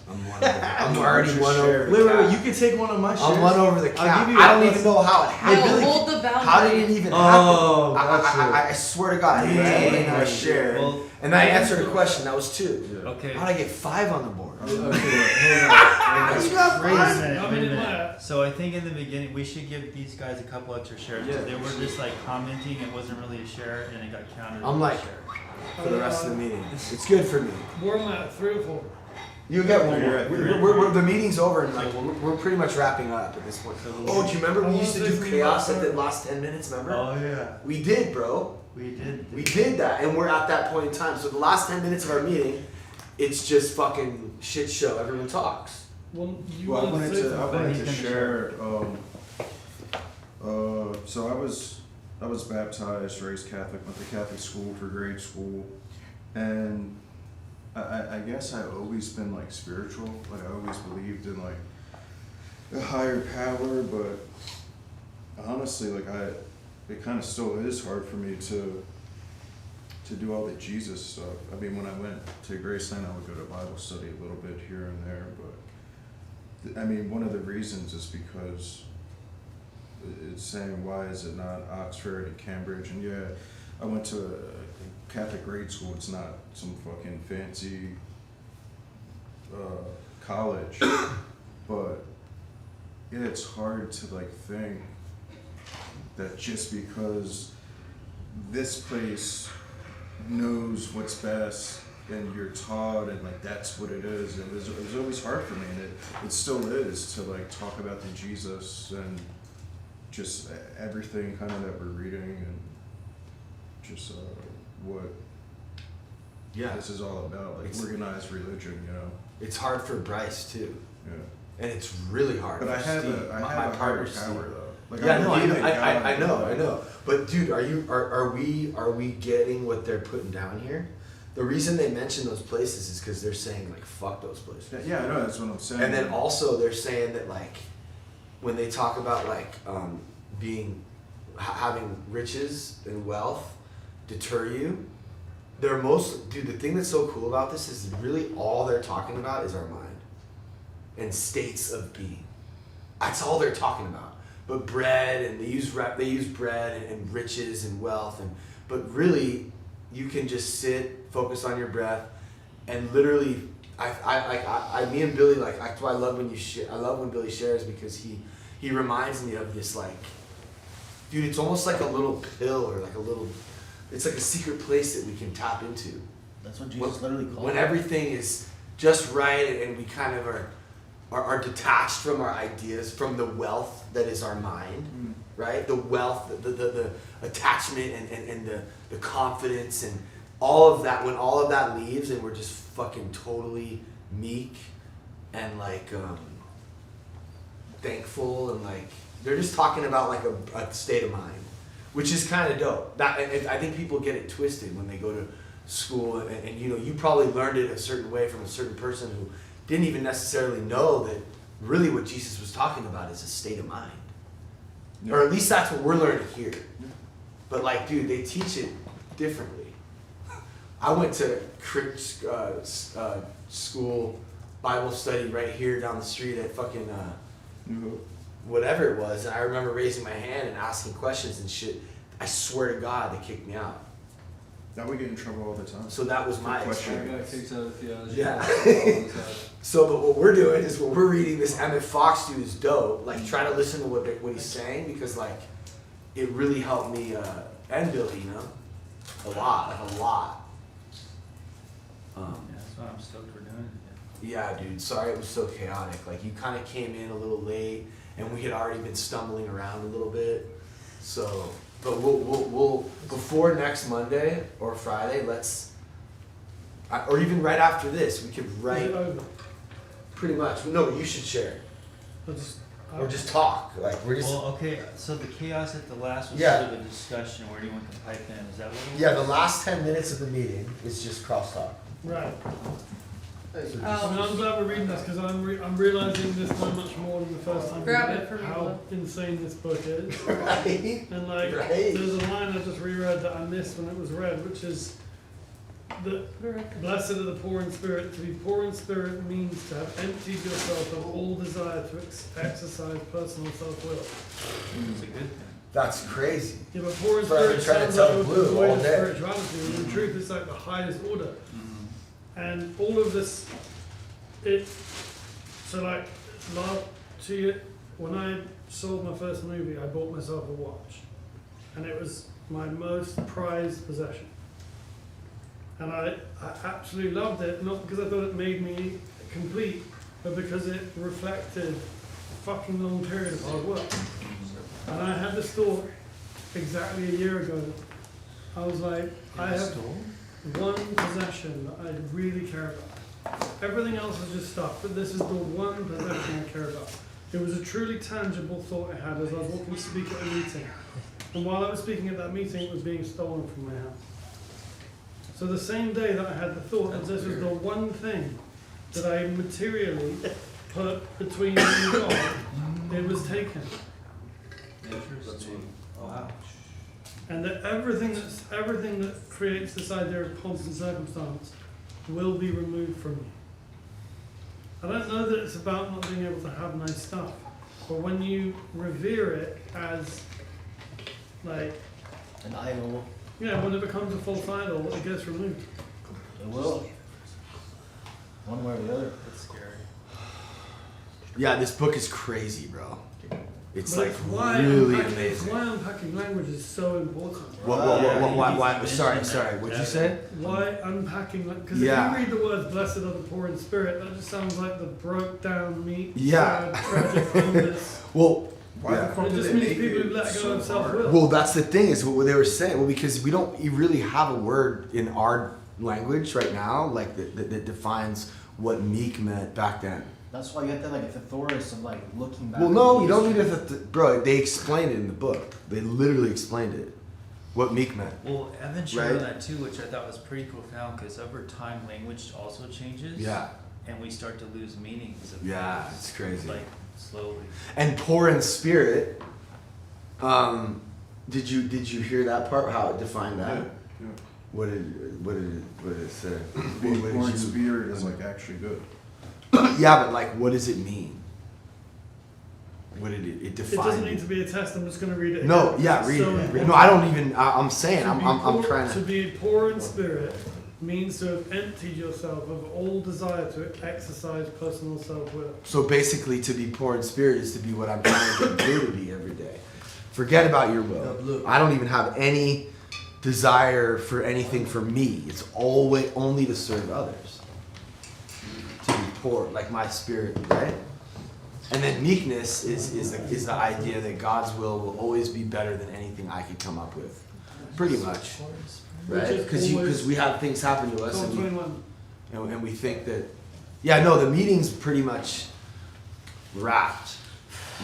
I'm already one over. Wait, you can take one of my shares. I'm one over the I'll cap. give you I don't even know how it No, happened. hold the boundary. How did it even happen? Oh, gotcha. I swear to God, I read and I shared, Well, and I answered a question. That was 2. Okay. How did I get 5 on the board? Wait a minute. So I think in the beginning we should give these guys a couple extra shares. Yeah. They were just like commenting. It wasn't really a share, and it got counted. I'm as like a share. for the rest of the meeting. It's good for me. Where am I at? 3 or 4? You get one You're more. at- The meeting's over and like we're pretty much wrapping up at this point. Oh, do you remember we used to do chaos at the last 10 minutes? Remember? Oh yeah, We did, bro. we did. We did that, and we're at that point in time. So the last 10 minutes of our meeting, it's just fucking shit show. Everyone talks. Well, you Well, I wanted to say wanted something. He's to gonna share. So I was baptized, raised Catholic, went to Catholic school for grade school, and I guess I've always been like spiritual. Like I always believed in like a higher power, but honestly, like it kind of still is hard for me to do all the Jesus stuff. I mean, when I went to Graceland, I would go to Bible study a little bit here and there, but I mean, one of the reasons is because it's saying, why is it not Oxford and Cambridge? And yeah, I went to a Catholic grade school. It's not some fucking fancy college, but yeah, it's hard to like think that just because this place knows what's best and you're taught and like that's what it is, and it was always hard for me, and it still is, to like talk about the Jesus and just everything kind of that we're reading, and just what this is all about, like organized religion, you know. It's hard for Bryce too, Yeah. and it's really hard. But for I have Steve, a my higher partner, power Steve. though. Like, Yeah, no, I believe know, in God, I know. But dude, are we getting what they're putting down here? The reason they mention those places is because they're saying like fuck those places. Yeah, I know, that's what I'm saying. And then also they're saying that like when they talk about like having riches and wealth deter you, the thing that's so cool about this is really all they're talking about is our mind and states of being. That's all they're talking about. But bread, and they use bread and riches and wealth, but really you can just sit, focus on your breath, and literally me and Billy, like that's why I love when Billy shares, because he reminds me of this, like, dude, it's almost like a little pill, or like it's like a secret place that we can tap into. That's what Jesus literally called When it. everything is just right, and we kind of are detached from our ideas, from the wealth that is our mind, right? The wealth, the attachment, and the confidence, and all of that. When all of that leaves, and we're just fucking totally meek and like thankful, and like they're just talking about like a state of mind, which is kind of dope. And I think people get it twisted when they go to school, and you know, you probably learned it a certain way from a certain person who didn't even necessarily know that really what Jesus was talking about is a state of mind. Yeah. Or at least that's what we're learning here. Yeah. But like, dude, they teach it differently. I went to school Bible study right here down the street at fucking whatever it was, and I remember raising my hand and asking questions and shit. I swear to God, they kicked me out. Now we get in trouble all the time. So that was my question. I got kicked out of theology. Yeah. So, but what we're doing is what we're reading this Emmett Fox dude is dope. Like, try to listen to what he's saying, because like, it really helped me and Billy, you know, a lot. Yeah, that's why I'm stoked we're doing it. Yeah, dude. Sorry it was so chaotic. Like, you kind of came in a little late, and we had already been stumbling around a little bit. So. But we'll before next Monday or Friday, or even right after this, we could write. Pretty much. No, you should share. Or just talk. Like, we're just. Well, okay. So the chaos at the last was Yeah. sort of a discussion where anyone can pipe in. Is that what it was? Yeah, the last 10 minutes of the meeting is just crosstalk. Right. I mean, I'm glad we're reading this, because I'm realizing this so much more than the first time. Grab we it did for me, how Will. insane this book is. Right? And like, Right. there's a line I just reread that I missed when it was read, which is, blessed are the poor in spirit. To be poor in spirit means to have emptied yourself of all desire to exercise personal self-will. It's a good thing. That's crazy. Yeah, but poor in That's what I've spirit been trying to sounds tell like Blue a void all of day. spirituality. And in truth, it's like the highest order. And all of this So like last 2 years, when I sold my first movie, I bought myself a watch, and it was my most prized possession. And I absolutely loved it, not because I thought it made me complete, but because it reflected a fucking long period of hard work. And I had this thought exactly a year ago. I was like, I have one possession that I really care about. Everything else is just stuff, but this is the one possession I care about. It was a truly tangible thought I had as I was walking to speak at a meeting. And while I was speaking at that meeting, it was being stolen from my house. So the same day that I had the thought that this was the one thing that I materially put between me and God, it was taken. Interesting. Wow. And that everything that creates this idea of pomp and circumstance will be removed from you. I don't know that it's about not being able to have nice stuff, but when you revere it as like An idol. yeah, when it becomes a false idol, it gets removed. It will. One way or the other. That's scary. Yeah, this book is crazy, bro. It's But like why really it's amazing. why unpacking language is so important. Why? Sorry, what'd you say? Why unpacking? Because Yeah. if you read the words "blessed are the poor in spirit," that just sounds like the broke down, meek, Yeah. sad, tragic, homeless. Well, Why the fuck It did just they means make people it who let go so of self-will. hard? well, that's the thing is what they were saying. Well, because we don't really have a word in our language right now, like that defines what meek meant back then. That's why you have to like a thesaurus of like looking back. Well, no, you don't need bro. They explained it in the book. They literally explained it, what meek meant. Well, Evan showed Right. that too, which I thought was pretty profound because over time language also changes. Yeah, And we start to lose meanings of yeah, things, it's crazy. like slowly. And poor in spirit. Did you hear that part? How it defined that? Yeah. What did it say? Being What did poor in you- spirit is like actually good. Yeah, but like, what does it mean? What did it It define? doesn't need to be a test. I'm just going to read it. No, again. yeah, It's read so it. important. No, I don't even. I'm saying. To I'm be trying To to. be poor in spirit means to have emptied yourself of all desire to exercise personal self-will. So basically, to be poor in spirit is to be what I'm trying to get you to be every day. Forget about your will. I don't even have any desire for anything for me. It's always only to serve others. To be poor, like my spirit, right? And then meekness is the idea that God's will always be better than anything I could come up with. Pretty much, right? Which is Because we have things happen to us, Psalm and 21. and we think that, yeah, no, the meeting's pretty much wrapped.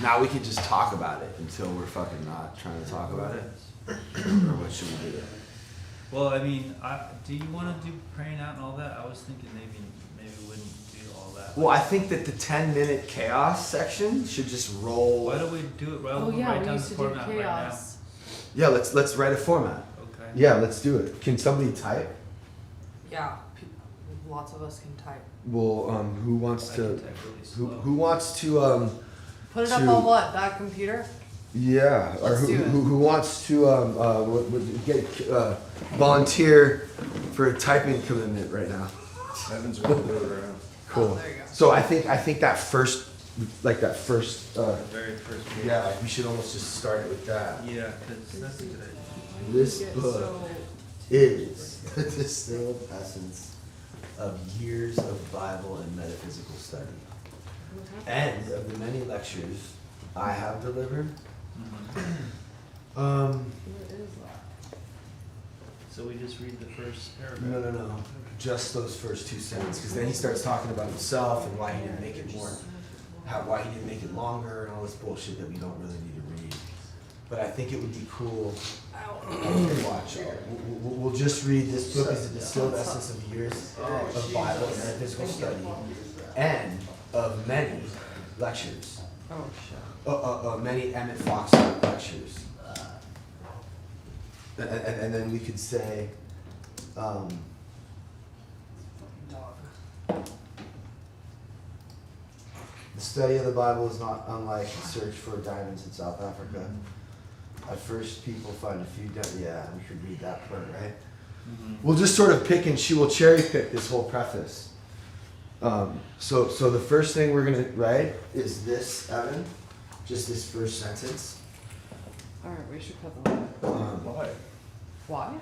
Now we can just talk about it until we're fucking not trying to talk about it. Or what should we do? Well, I mean, do you want to do praying out and all that? I was thinking maybe we wouldn't do all that. Well, I think that the 10-minute chaos section should just roll. Why don't we do it rather Oh than yeah, write we down used the to do format right now? chaos. Yeah, let's write a format. Okay. Yeah, let's do it. Can somebody type? Yeah, lots of us can type. Well, who wants I to? can type really slow. Who wants to? Put it up To- on what? That computer? Yeah, or Let's do it. who wants to get volunteer for a typing commitment right now? Evan's gonna do it right now. Cool. Oh, there you go. So I think that first, like that first, The very first page. yeah, we should almost just start it with that. Yeah, because that's a good idea. This Get book so- is the distilled essence of years of Bible and metaphysical study, and of the many lectures I have delivered. What is that? So we just read the first paragraph. No. Just those first two sentences, because then he starts talking about himself and why he didn't make it more, why he didn't make it longer, and all this bullshit that we don't really need to read. But I think it would be cool. Watch. We'll just read this book is a distilled essence of years of Bible and metaphysical study, and of many lectures. Oh shit. Many Emmett Fox lectures. And then we could say, the study of the Bible is not unlike the search for diamonds in South Africa. At first, people find a few. Yeah, we could read that part, right? Mhm. We'll just sort of pick and we'll cherry pick this whole preface, So the first thing we're gonna write is this, Evan. Just this first sentence. Alright, we should cut the line. Why? Why?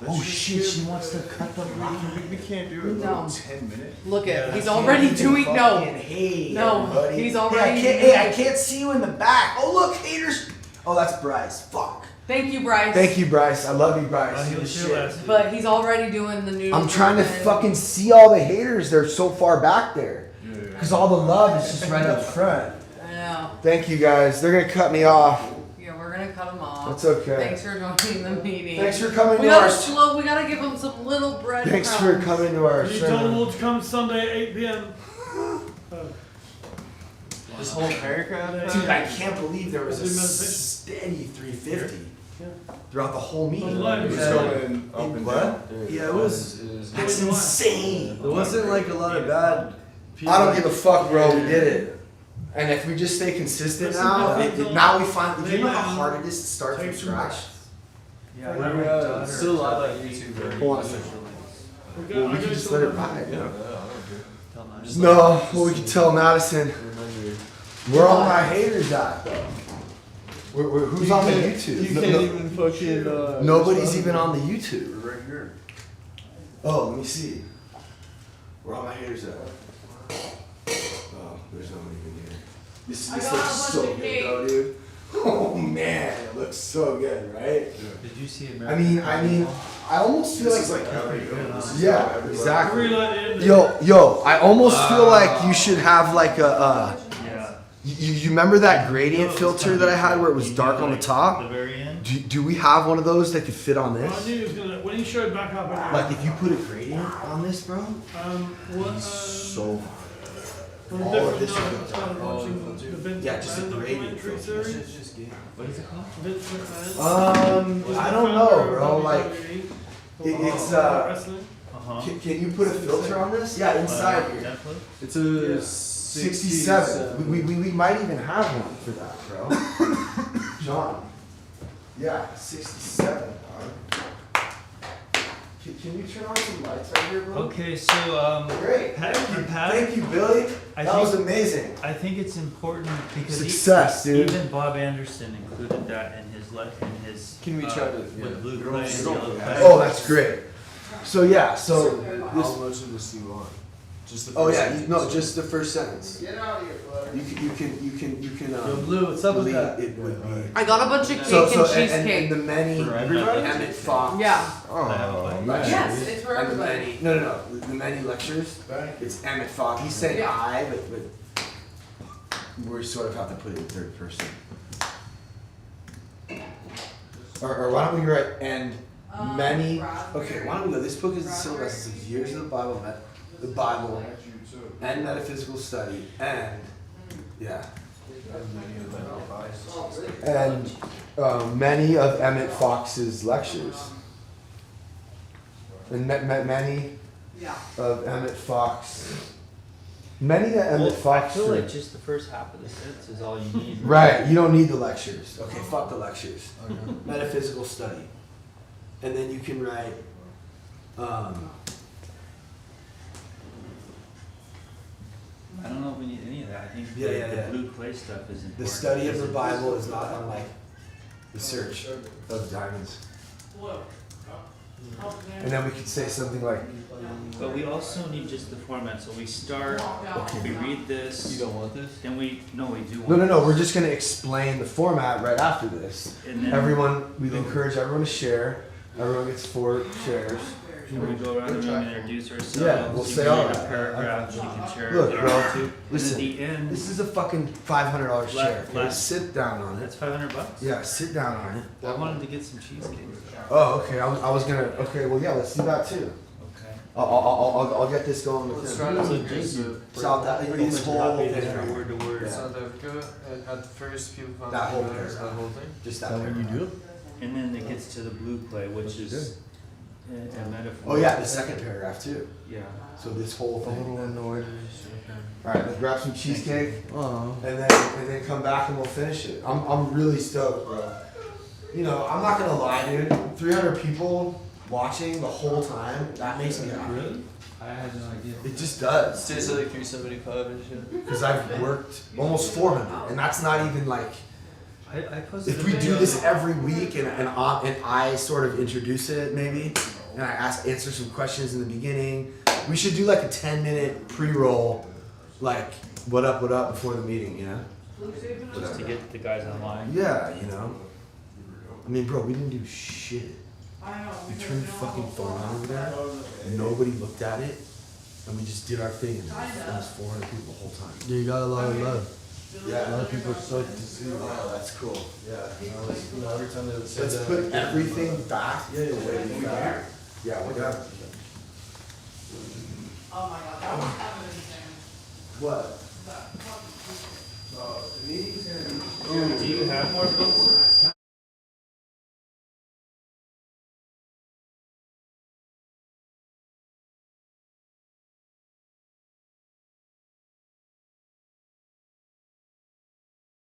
Oh shit, she wants to cut the line. We can't do it No. in 10 minutes. Look at, he's already doing, no. Hey, No, everybody. he's Hey, already I can't see you in the back. Oh, look, haters. Oh, that's Bryce. Fuck. Thank you, Bryce. Thank you, Bryce. I love you, Bryce. He You was shit. here last week. But he's already doing the news. I'm trying to and- fucking see all the haters. They're so far back there. Because all the love is just right up front. I know. Thank you, guys. They're going to cut me off. Yeah, we're gonna cut him off. That's okay. Thanks for joining the meeting. Thanks for coming We to our... gotta slow. We gotta give him some little bread. Thanks for coming to our You told them sermon. all to come Sunday at 8 p.m. This whole paragraph? Dude, I can't believe there was a Do meditation. steady 350 Yeah. throughout the whole meeting. Online. It was going up and What? down. Yeah, it was. That's insane. There wasn't like a lot of bad people. I don't give a fuck, bro. We did it. And if we just stay consistent now, now we find. Do you know how hard it is to start from scratch? Yeah, We're, my daughter still tried on that YouTube. Hold on a second. Well, we can just let it ride. Yeah. Tell them. No, well, we can tell Madison. Where all my haters at, though? Who's on the YouTube? You can't even fucking. Nobody's even on the YouTube. Right here. Oh, let me see. Where all my haters at? Oh, there's nobody even here. This I looks got a so bunch of good, cake. though, dude. Oh man, it looks so good, right? Did you see I mean, I almost feel This is like, like how it goes. yeah, exactly. Really, Yo, I almost feel like you should have like a. Yeah. You remember that gradient filter that I had where it was dark on the The top? very end? Do we have one of those that could fit on I this? knew he was gonna. When he showed back up, I Like if you put a gradient on this, bro? what? So. On a all of different this note, would I started go watching the Vince Yeah, just a McMahon gradient documentary filter. series. What is it called? Vince McMahon. Was I the don't know, founder bro. of Like, WWE, it's wrestling. Uh-huh. Can you put a filter on this? Yeah, inside here. Netflix? It's a 67. We might even have one for that, bro. John. Yeah, 67, dog. Can you turn on some lights right here, bro? Okay, so Great. Thank you, Billy. I That think- was amazing. I think it's important because Success, dude. even Bob Anderson included that in his Can we try to- yeah. with blue We clay don't- and we don't yellow have- clay. Oh, that's great. So yeah, so How much of this do you want? Just the oh first yeah, sentence? no, just the first sentence. Get out of here, bud. You can. Yo, Blue, what's up with delete that? It would be. I got a bunch of cake So and and cheesecake. the many For everybody? Emmett Fox. Yeah. Oh, lectures. Yes, it's for And the everybody. many, no, the many lectures. It's Emmett Fox. He's saying Yeah. I, but we sort of have to put it in third person. Or why don't we write and many? Okay, why don't we go? This book is the syllabus of years of the Bible, and metaphysical study, and yeah, and many of Emmett Fox's lectures, and many Yeah. of Emmett Fox. Many of Emmett Well, Fox. I feel like just the first half of the sentence is all you need. Right, you don't need the lectures. Okay, fuck the lectures. Metaphysical study. And then you can write, I don't know if we need any of that. I think Yeah, the yeah. blue clay stuff is important. the study of the Bible is not unlike the search of diamonds. And then we could say something like, But we also need just the format. So we start, we read this, You don't want this? then we do want no, we're just going to explain the format right after this. And then Everyone, we encourage everyone to share. Everyone gets 4 shares. we go around the room and introduce ourselves. Yeah, we'll You say can all read that. a paragraph, you can share Look, it bro, on YouTube. And listen, at the end, this is a fucking $500 share. Okay? last- Sit down on it. that's $500. Yeah, sit down on it. I wanted to get some cheesecake. Oh, okay. I was gonna. Okay, well, yeah. Let's do that too. Okay. I'll get this going with Let's him. try to So look just at South his whole Copy this thing. word to word. Yeah. South Africa, and at first people found That whole that paragraph. whole thing. Just that. paragraph. And then it gets to the blue clay, which is a metaphor. Oh yeah, the second paragraph too. Yeah. So this whole A thing. little annoyed. All right, let's grab some cheesecake Oh. and then come back and we'll finish it. I'm really stoked, bro. You know, I'm not gonna lie, dude. 300 people watching the whole time, that makes me happy. Really? I had no idea. It just does. Stays at like 375 and shit. Because I've worked almost 400, and that's not even like. I posted If a we do video- this every week and I sort of introduce it maybe, and I answer some questions in the beginning, we should do like a 10-minute pre-roll, like what up before the meeting, you know? just to get the guys online. Yeah, you know. I mean, bro, we didn't do shit. We turned the fucking phone on over there, and nobody looked at it, and we just did our thing, and it was 400 people the whole time. Yeah, you got a lot of love. Yeah. A lot of people are stoked to see you. Wow, that's cool. Yeah. You know, every time they would say Let's that. put everything back Yeah, the way we are. Yeah, we got. Oh my god, that was What? Do you have more books?